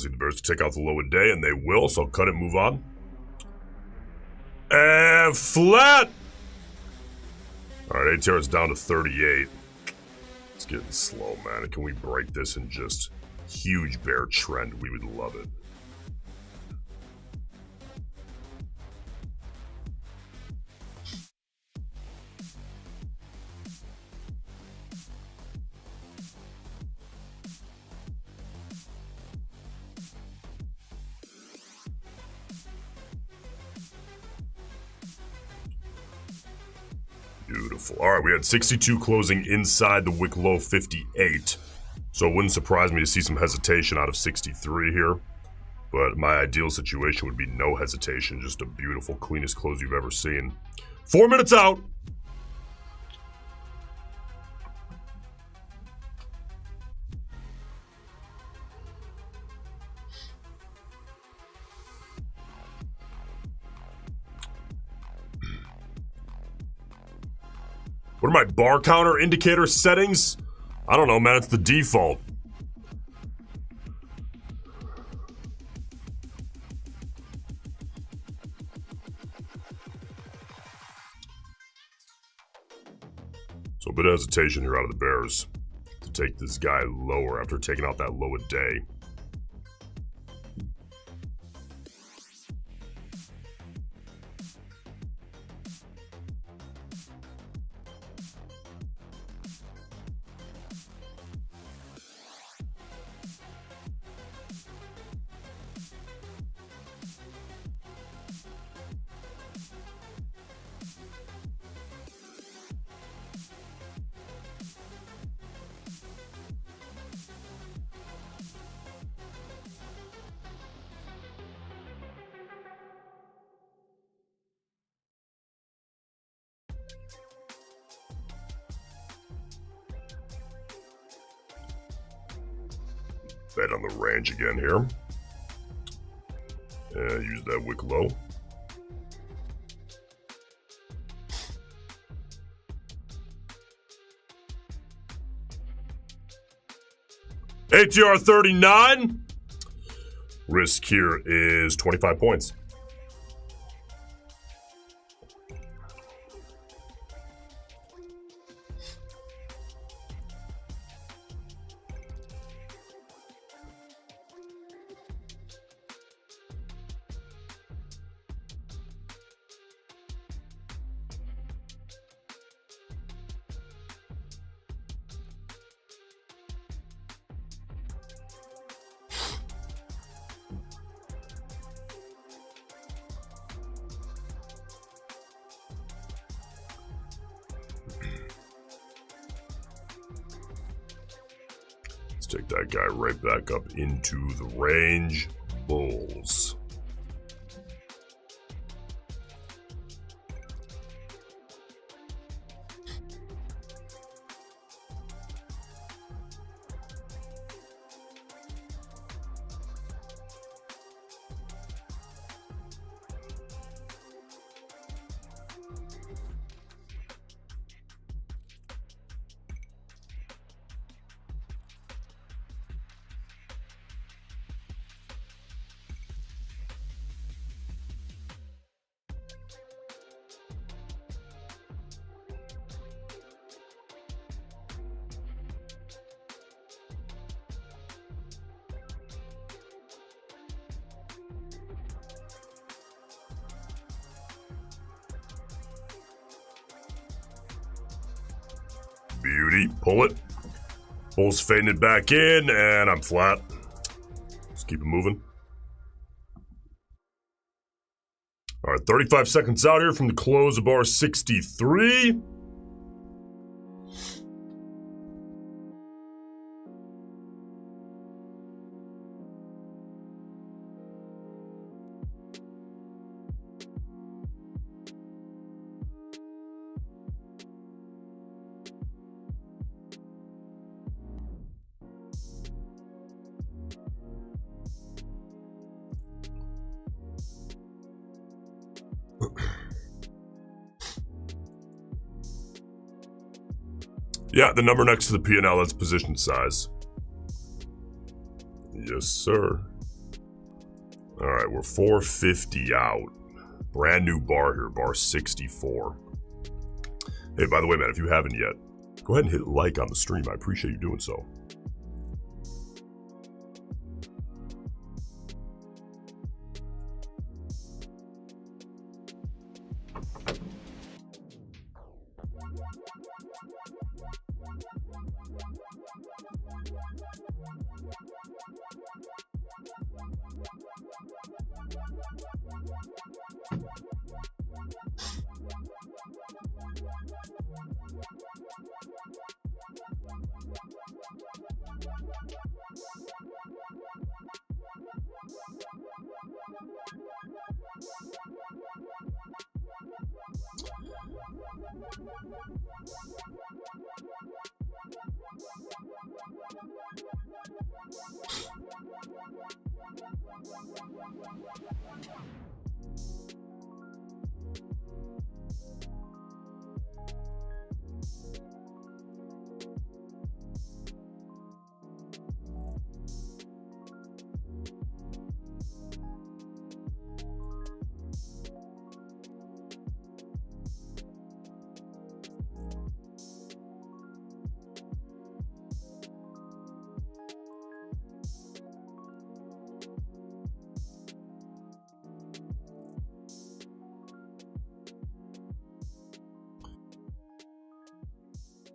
Obviously, the bears can take out the low a day, and they will, so I'll cut it, move on. And flat! Alright, ATR is down to 38. It's getting slow, man. Can we break this in just huge bear trend? We would love it. Beautiful. All right, we had 62 closing inside the wick low 58. So it wouldn't surprise me to see some hesitation out of 63 here. But my ideal situation would be no hesitation. Just a beautiful, cleanest close you've ever seen. 4 minutes out. What are my bar counter indicator settings? I don't know, man. It's the default. So a bit of hesitation here out of the bears to take this guy lower after taking out that low a day. Bet on the range again here. Use that wick low. ATR 39. Risk here is 25 points. Take that guy right back up into the range. Bulls. Beauty. Pull it. Bull's fading it back in, and I'm flat. Just keep it moving. All right, 35 seconds out here from the close of bar 63. Yeah, the number next to the P&L, that's position size. Yes, sir. All right, we're 450 out. Brand new bar here, bar 64. Hey, by the way, man, if you haven't yet, go ahead and hit like on the stream. I appreciate you doing so.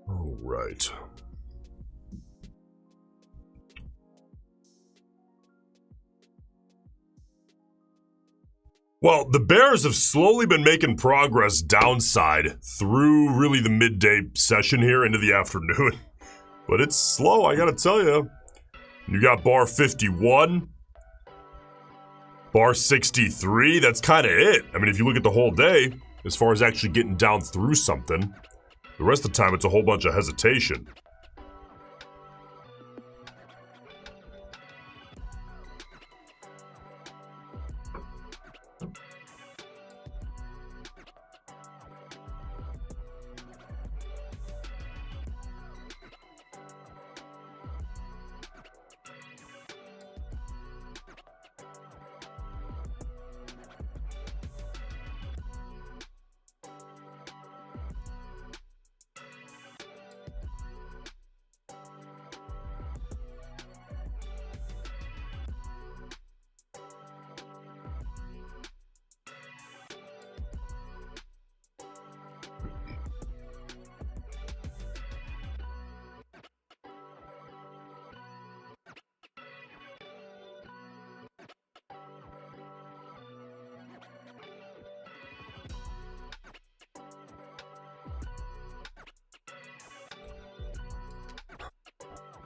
All right. Well, the bears have slowly been making progress downside through really the midday session here into the afternoon. But it's slow, I gotta tell you. You got bar 51, bar 63, that's kind of it. I mean, if you look at the whole day, as far as actually getting down through something, the rest of the time it's a whole bunch of hesitation.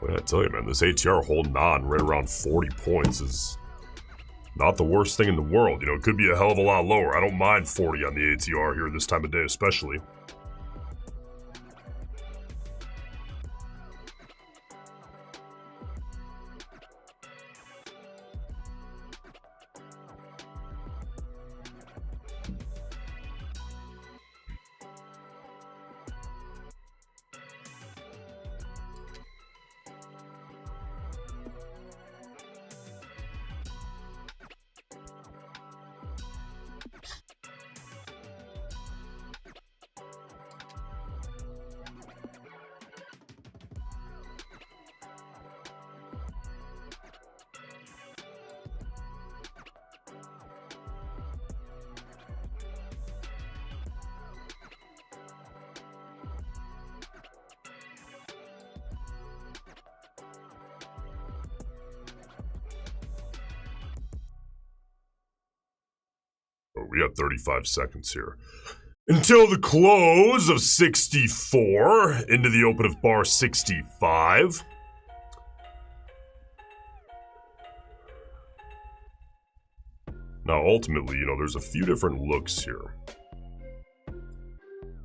Well, I tell you, man, this ATR holding on right around 40 points is not the worst thing in the world. You know, it could be a hell of a lot lower. I don't mind 40 on the ATR here this time of day, especially. We got 35 seconds here. Until the close of 64, into the open of bar 65. Now, ultimately, you know, there's a few different looks here.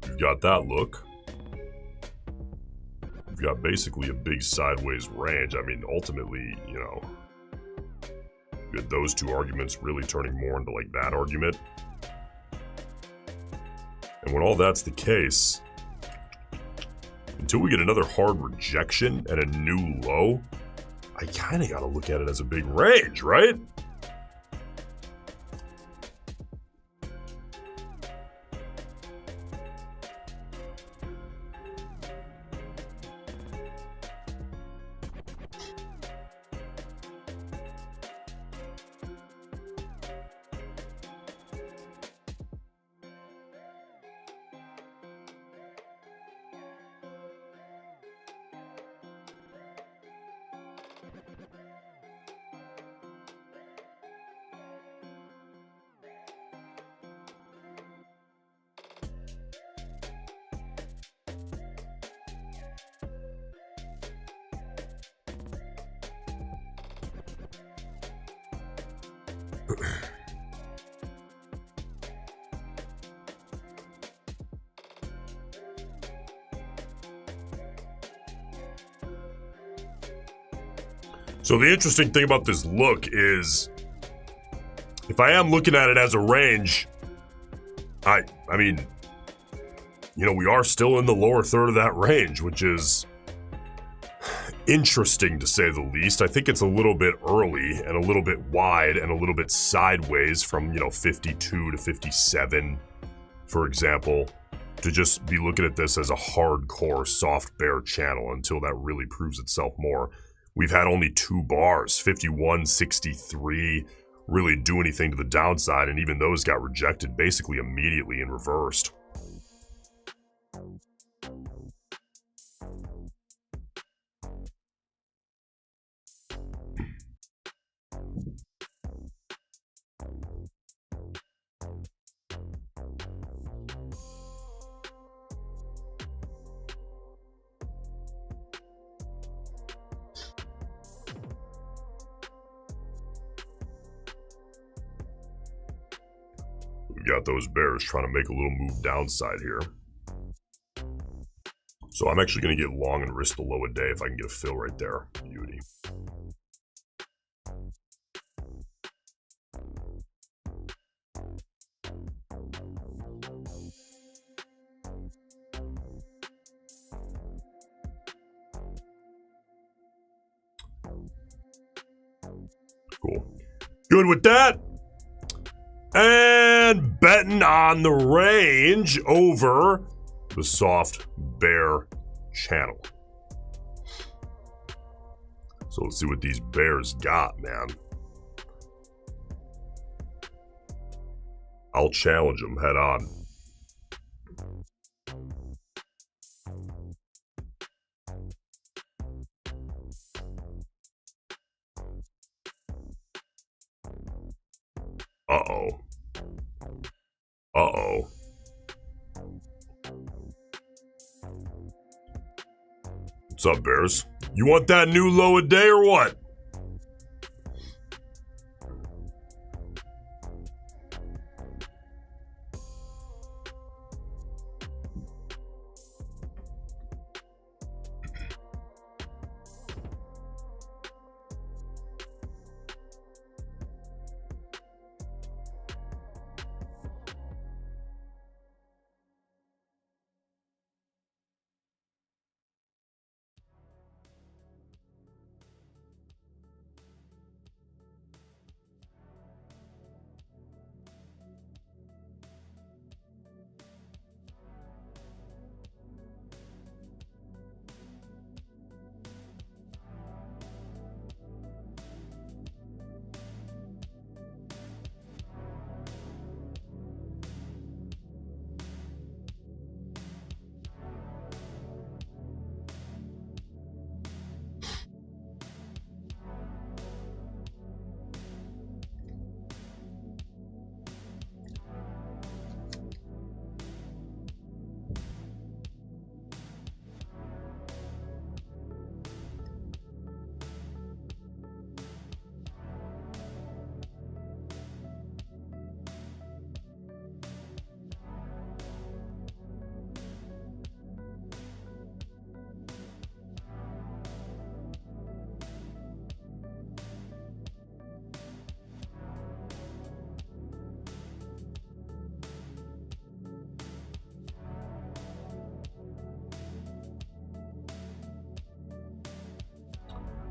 You've got that look. You've got basically a big sideways range. I mean, ultimately, you know, you had those two arguments really turning more into like that argument. And when all that's the case, until we get another hard rejection and a new low, I kind of got to look at it as a big range, right? So the interesting thing about this look is, if I am looking at it as a range, I mean, you know, we are still in the lower third of that range, which is interesting to say the least. I think it's a little bit early and a little bit wide and a little bit sideways from, you know, 52 to 57, for example, to just be looking at this as a hardcore soft bear channel until that really proves itself more. We've had only 2 bars, 51, 63, really do anything to the downside, and even those got rejected basically immediately and reversed. We got those bears trying to make a little move downside here. So I'm actually going to get long and risk the low a day if I can get a fill right there. Beauty. Cool. Good with that. And betting on the range over the soft bear channel. So let's see what these bears got, man. I'll challenge them head on. Uh-oh. Uh-oh. What's up, bears? You want that new low a day or what?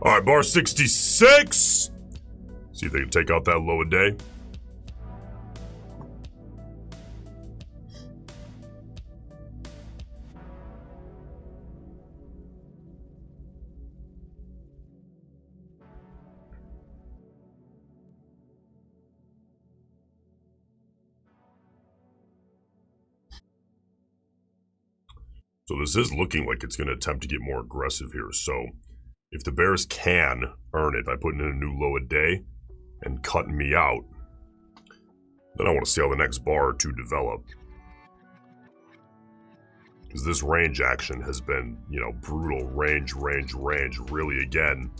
All right, bar 66. See if they can take out that low a day. So this is looking like it's going to attempt to get more aggressive here. So if the bears can earn it by putting in a new low a day and cutting me out, then I want to see how the next bar or two develop. Because this range action has been, you know, brutal. Range. Really, again,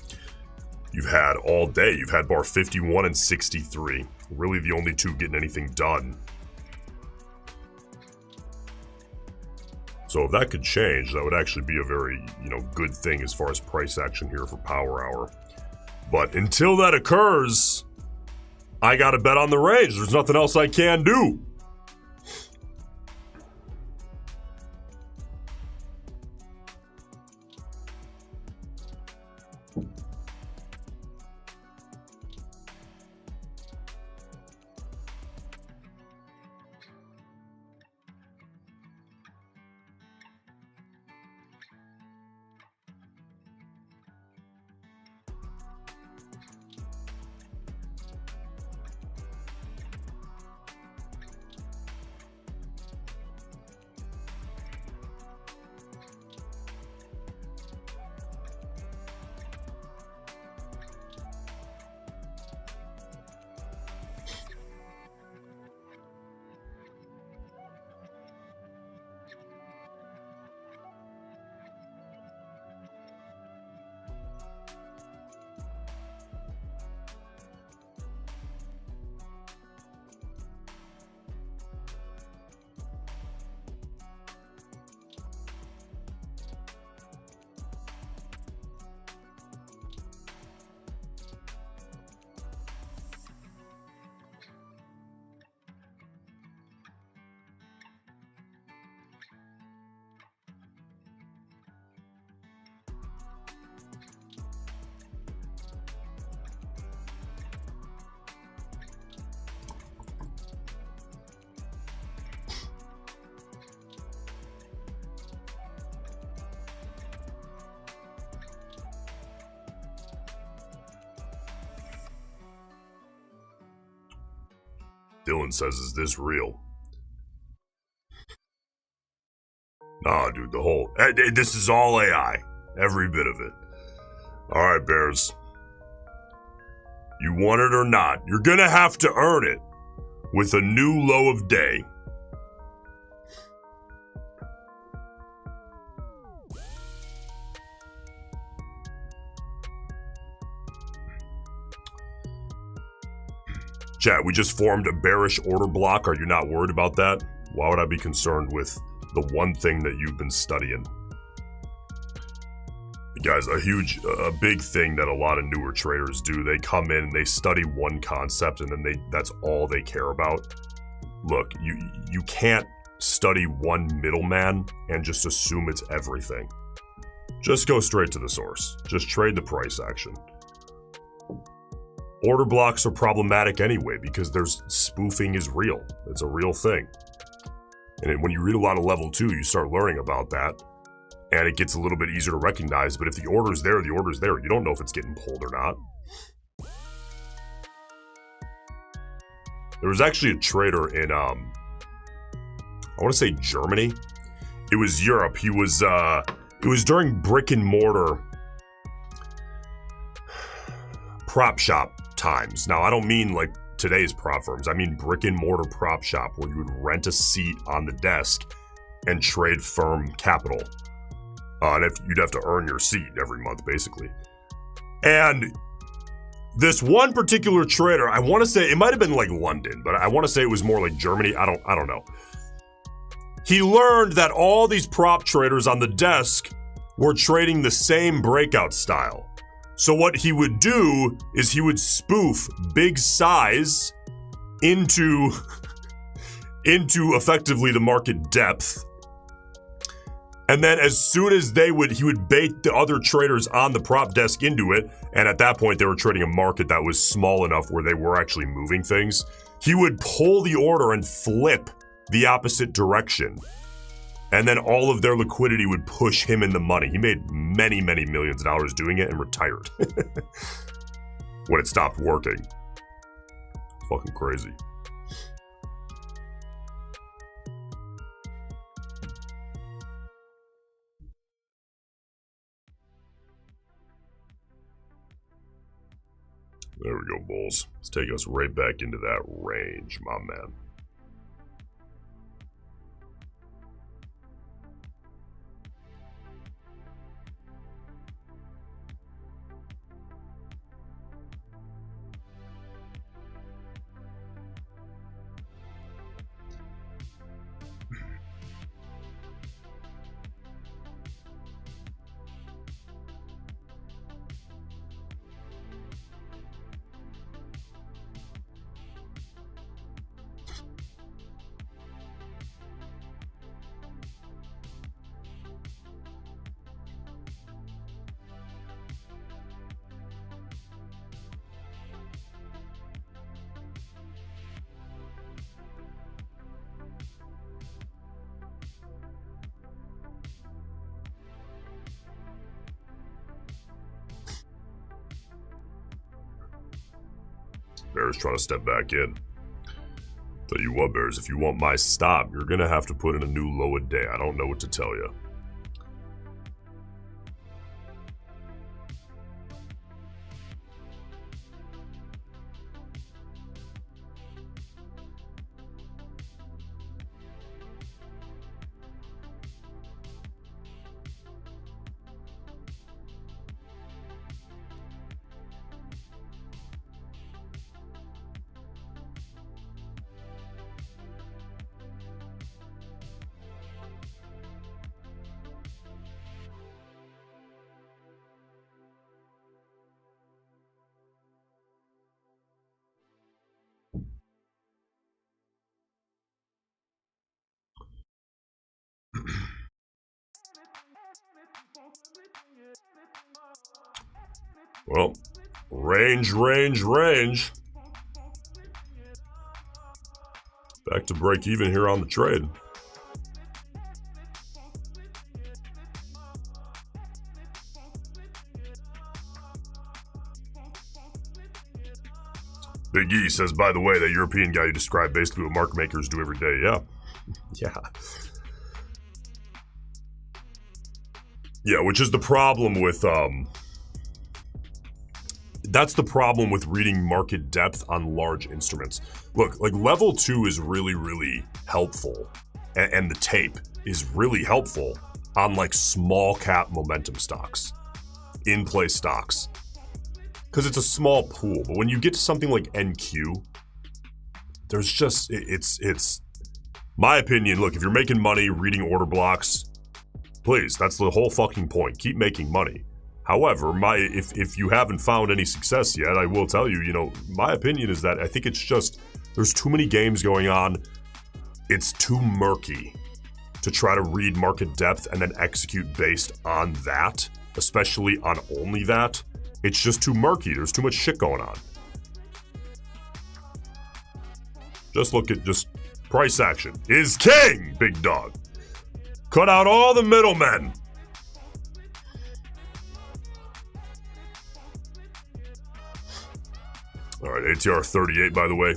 you've had all day. You've had bar 51 and 63. Really the only two getting anything done. So if that could change, that would actually be a very, you know, good thing as far as price action here for Power Hour. But until that occurs, I got to bet on the range. There's nothing else I can do. Dylan says, is this real? Nah, dude, the whole... This is all AI. Every bit of it. Alright, Bears. You want it or not, you're gonna have to earn it with a new low of day. Chat, we just formed a bearish order block. Are you not worried about that? Why would I be concerned with the one thing that you've been studying? Guys, a big thing that a lot of newer traders do, they come in and they study one concept and then that's all they care about. Look, you can't study one middleman and just assume it's everything. Just go straight to the source. Just trade the price action. Order blocks are problematic anyway because spoofing is real. It's a real thing. And when you read a lot of level 2, you start learning about that. And it gets a little bit easier to recognize. But if the order's there, the order's there. You don't know if it's getting pulled or not. There was actually a trader in, I want to say Germany. It was Europe. It was during brick and mortar prop shop times. Now, I don't mean like today's prop firms. I mean brick and mortar prop shop where you would rent a seat on the desk and trade firm capital. And you'd have to earn your seat every month, basically. And this one particular trader, I want to say, it might have been like London, but I want to say it was more like Germany. I don't know. He learned that all these prop traders on the desk were trading the same breakout style. So what he would do is he would spoof big size into effectively the market depth. And then as soon as he would bait the other traders on the prop desk into it, and at that point they were trading a market that was small enough where they were actually moving things, he would pull the order and flip the opposite direction. And then all of their liquidity would push him in the money. He made many, many millions of dollars doing it and retired when it stopped working. Fucking crazy. There we go, bulls. Let's take us right back into that range, my man. Bears trying to step back in. Tell you what, Bears, if you want my stop, you're going to have to put in a new low a day. I don't know what to tell you. Well, range. Back to break even here on the trade. Big E says, by the way, that European guy you described basically what market makers do every day. Yeah. Yeah. Yeah, which is the problem with, that's the problem with reading market depth on large instruments. Look, like level 2 is really, really helpful. And the tape is really helpful on like small cap momentum stocks, in-play stocks. Because it's a small pool. But when you get to something like NQ, there's just, it's my opinion. Look, if you're making money reading order blocks, please, that's the whole fucking point. Keep making money. However, if you haven't found any success yet, I will tell you, my opinion is that I think it's just, there's too many games going on. It's too murky to try to read market depth and then execute based on that, especially on only that. It's just too murky. There's too much shit going on. Just look at just price action is king, big dog. Cut out all the middlemen. All right, ATR 38, by the way.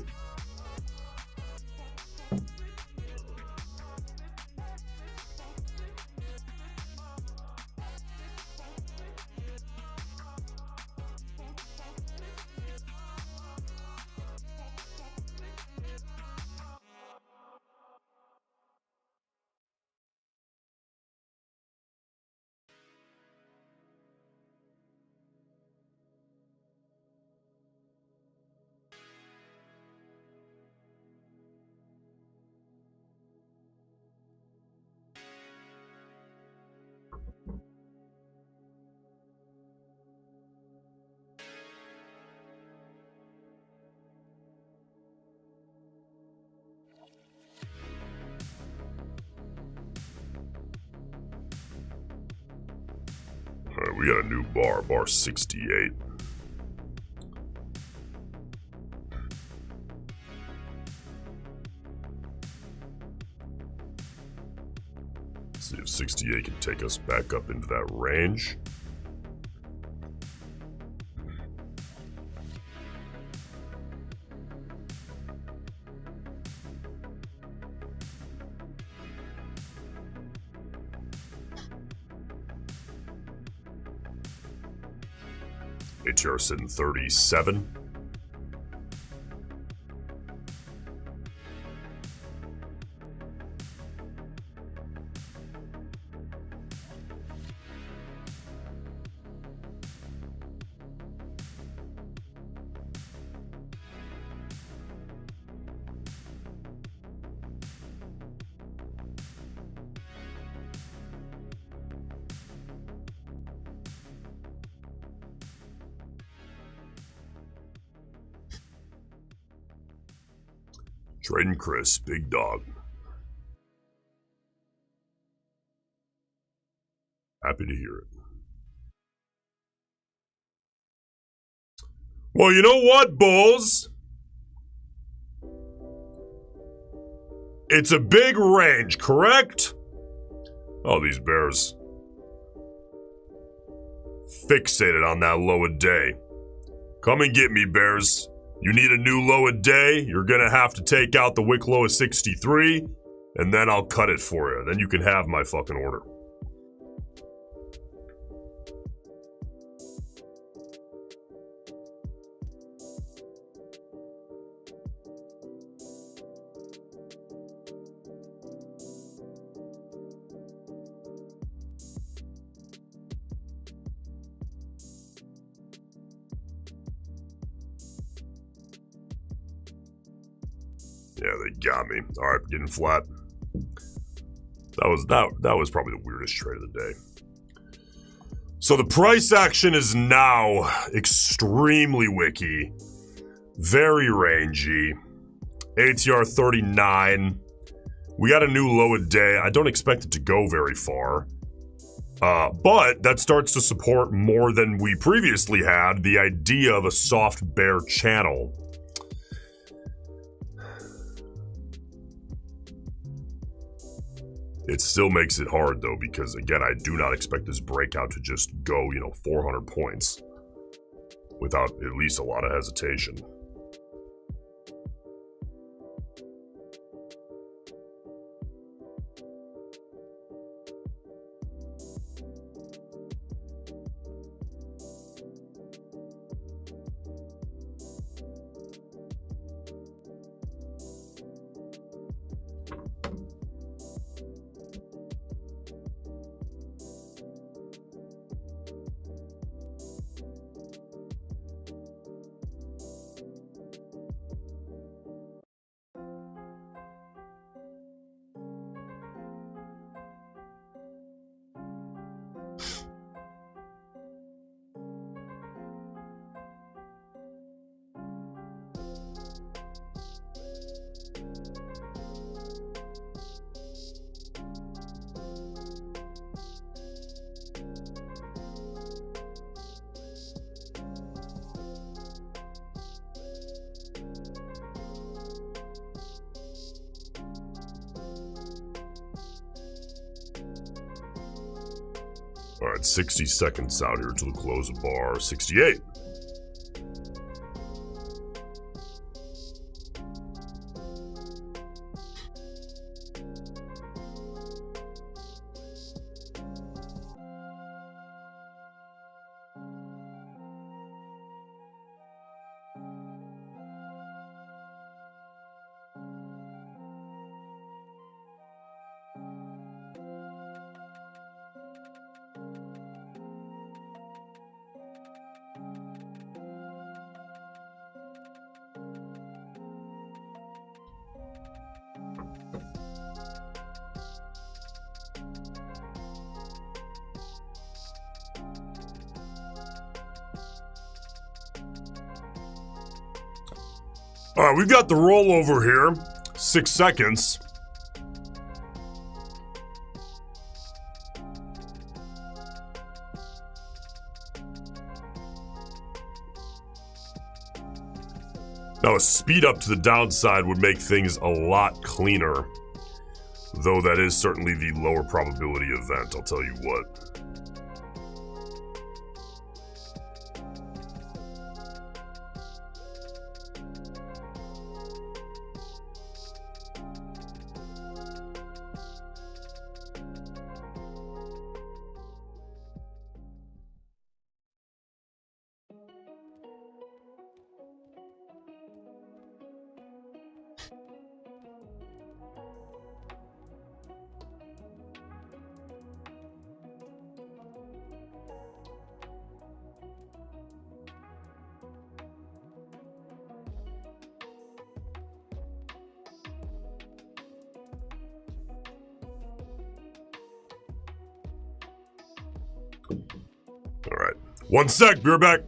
All right, we got a new bar 68. Let's see if 68 can take us back up into that range. ATR sitting 37. Trading Chris, big dog. Happy to hear it. Well, you know what, bulls? It's a big range, correct? Oh, these bears. Fixated on that low a day. Come and get me, bears. You need a new low a day, you're gonna have to take out the wick low of 63, and then I'll cut it for you. Then you can have my fucking order. Yeah, they got me. All right, getting flat. That was probably the weirdest trade of the day. So the price action is now extremely wicky, very rangy. ATR 39. We got a new low a day. I don't expect it to go very far. But that starts to support more than we previously had the idea of a soft bear channel. It still makes it hard, though, because, again, I do not expect this breakout to just go, 400 points without at least a lot of hesitation. All right, 60 seconds out here till the close of bar 68. All right, we've got the rollover here. 6 seconds. Now, a speed up to the downside would make things a lot cleaner, though that is certainly the lower probability event, I'll tell you what. All right. 1 sec, be right back.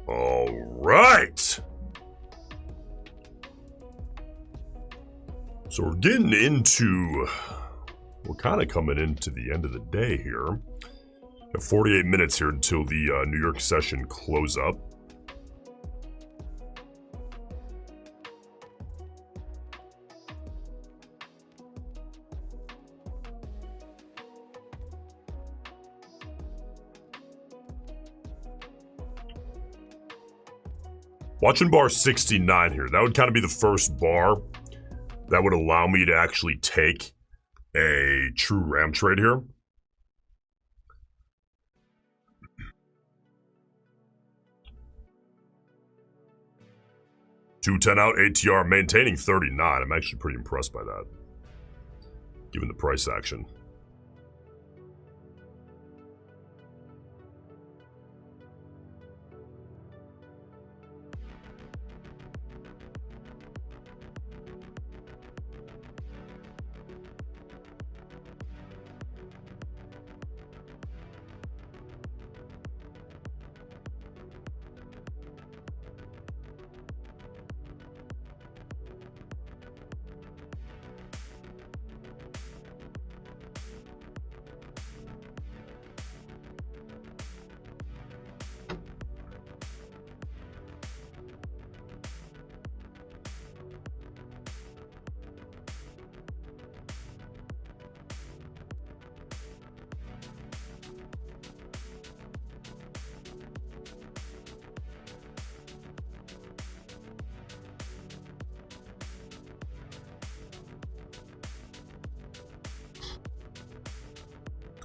All right. So we're getting into, we're kind of coming into the end of the day here. We have 48 minutes here until the New York session close up. Watching bar 69 here, that would kind of be the first bar that would allow me to actually take a true ram trade here. $210 out, ATR maintaining 39. I'm actually pretty impressed by that, given the price action.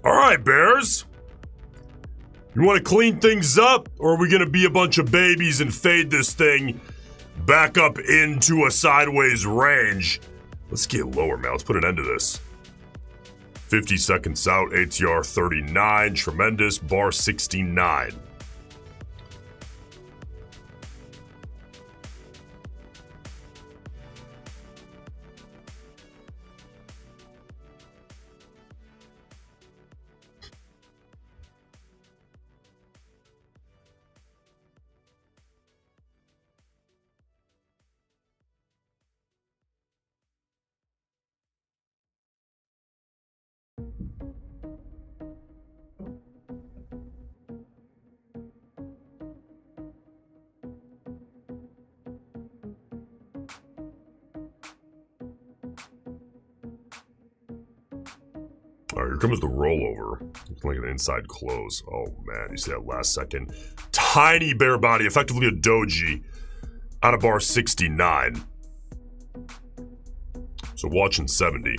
All right, Bears. You want to clean things up, or are we going to be a bunch of babies and fade this thing back up into a sideways range? Let's get lower, man. Let's put an end to this. 50 seconds out, ATR 39. Tremendous. Bar 69. All right, here comes the rollover. Looking like an inside close. Oh, man, you see that last second? Tiny bear body, effectively a doji, out of bar 69. So watching 70.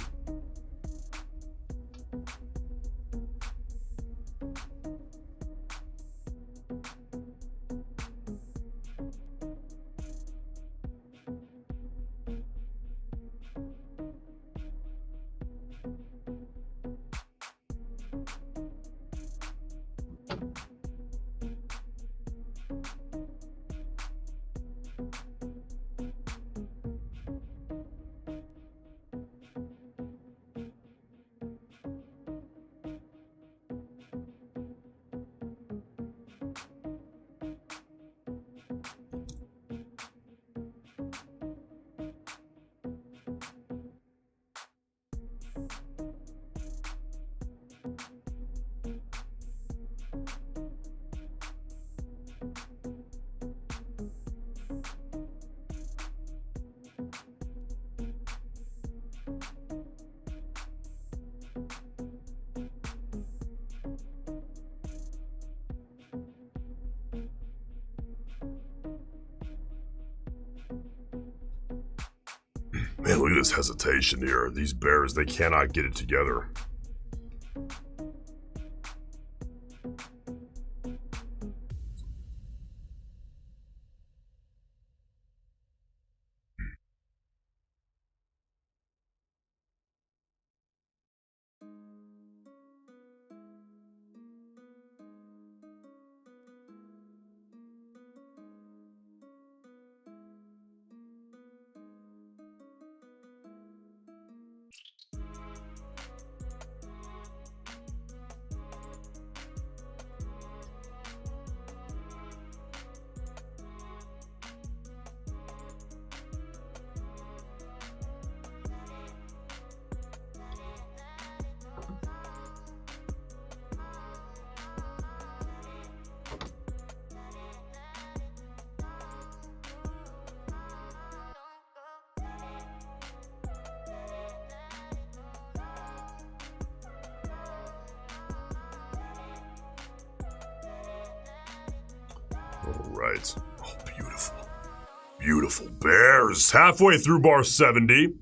Man, look at this hesitation here. These bears, they cannot get it together. All right. Oh, beautiful. Beautiful bears. Halfway through bar 70.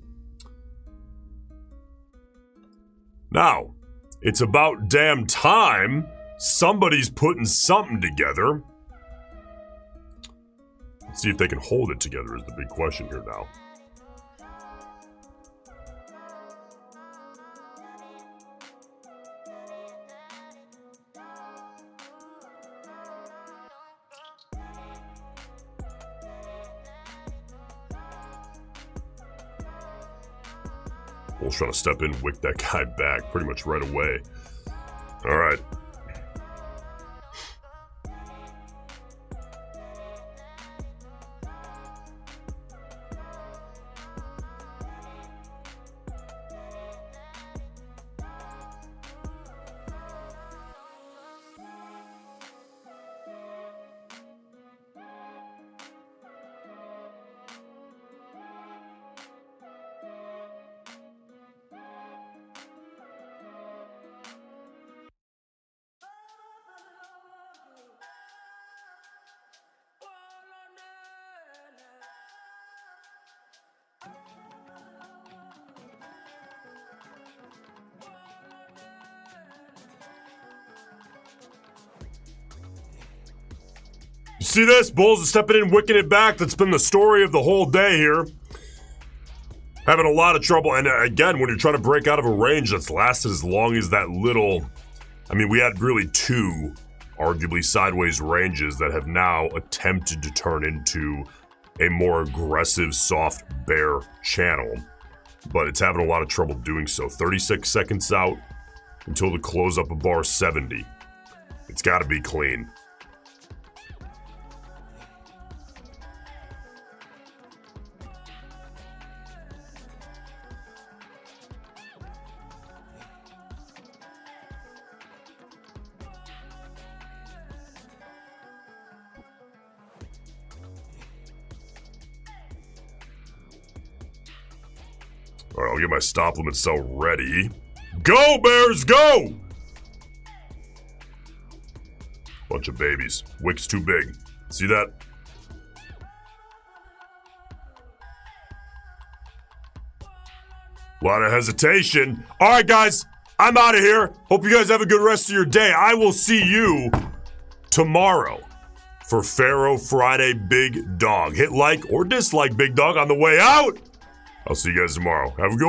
Now, it's about damn time somebody's putting something together. Let's see if they can hold it together is the big question here now. Bull's trying to step in and wick that guy back pretty much right away. All right. You see this? Bulls are stepping in, wicking it back. That's been the story of the whole day here. Having a lot of trouble. And again, when you're trying to break out of a range that's lasted as long as that little... I mean, we had really two, arguably sideways ranges that have now attempted to turn into a more aggressive, soft bear channel. But it's having a lot of trouble doing so. 36 seconds out until the close up of bar 70. It's got to be clean. All right, I'll get my stop limit cell ready. Go, Bears, go! Bunch of babies. Wick's too big. See that? A lot of hesitation. All right, guys, I'm out of here. Hope you guys have a good rest of your day. I will see you tomorrow for Pharaoh Friday Big Dog. Hit like or dislike Big Dog on the way out. I'll see you guys tomorrow. Have a good one.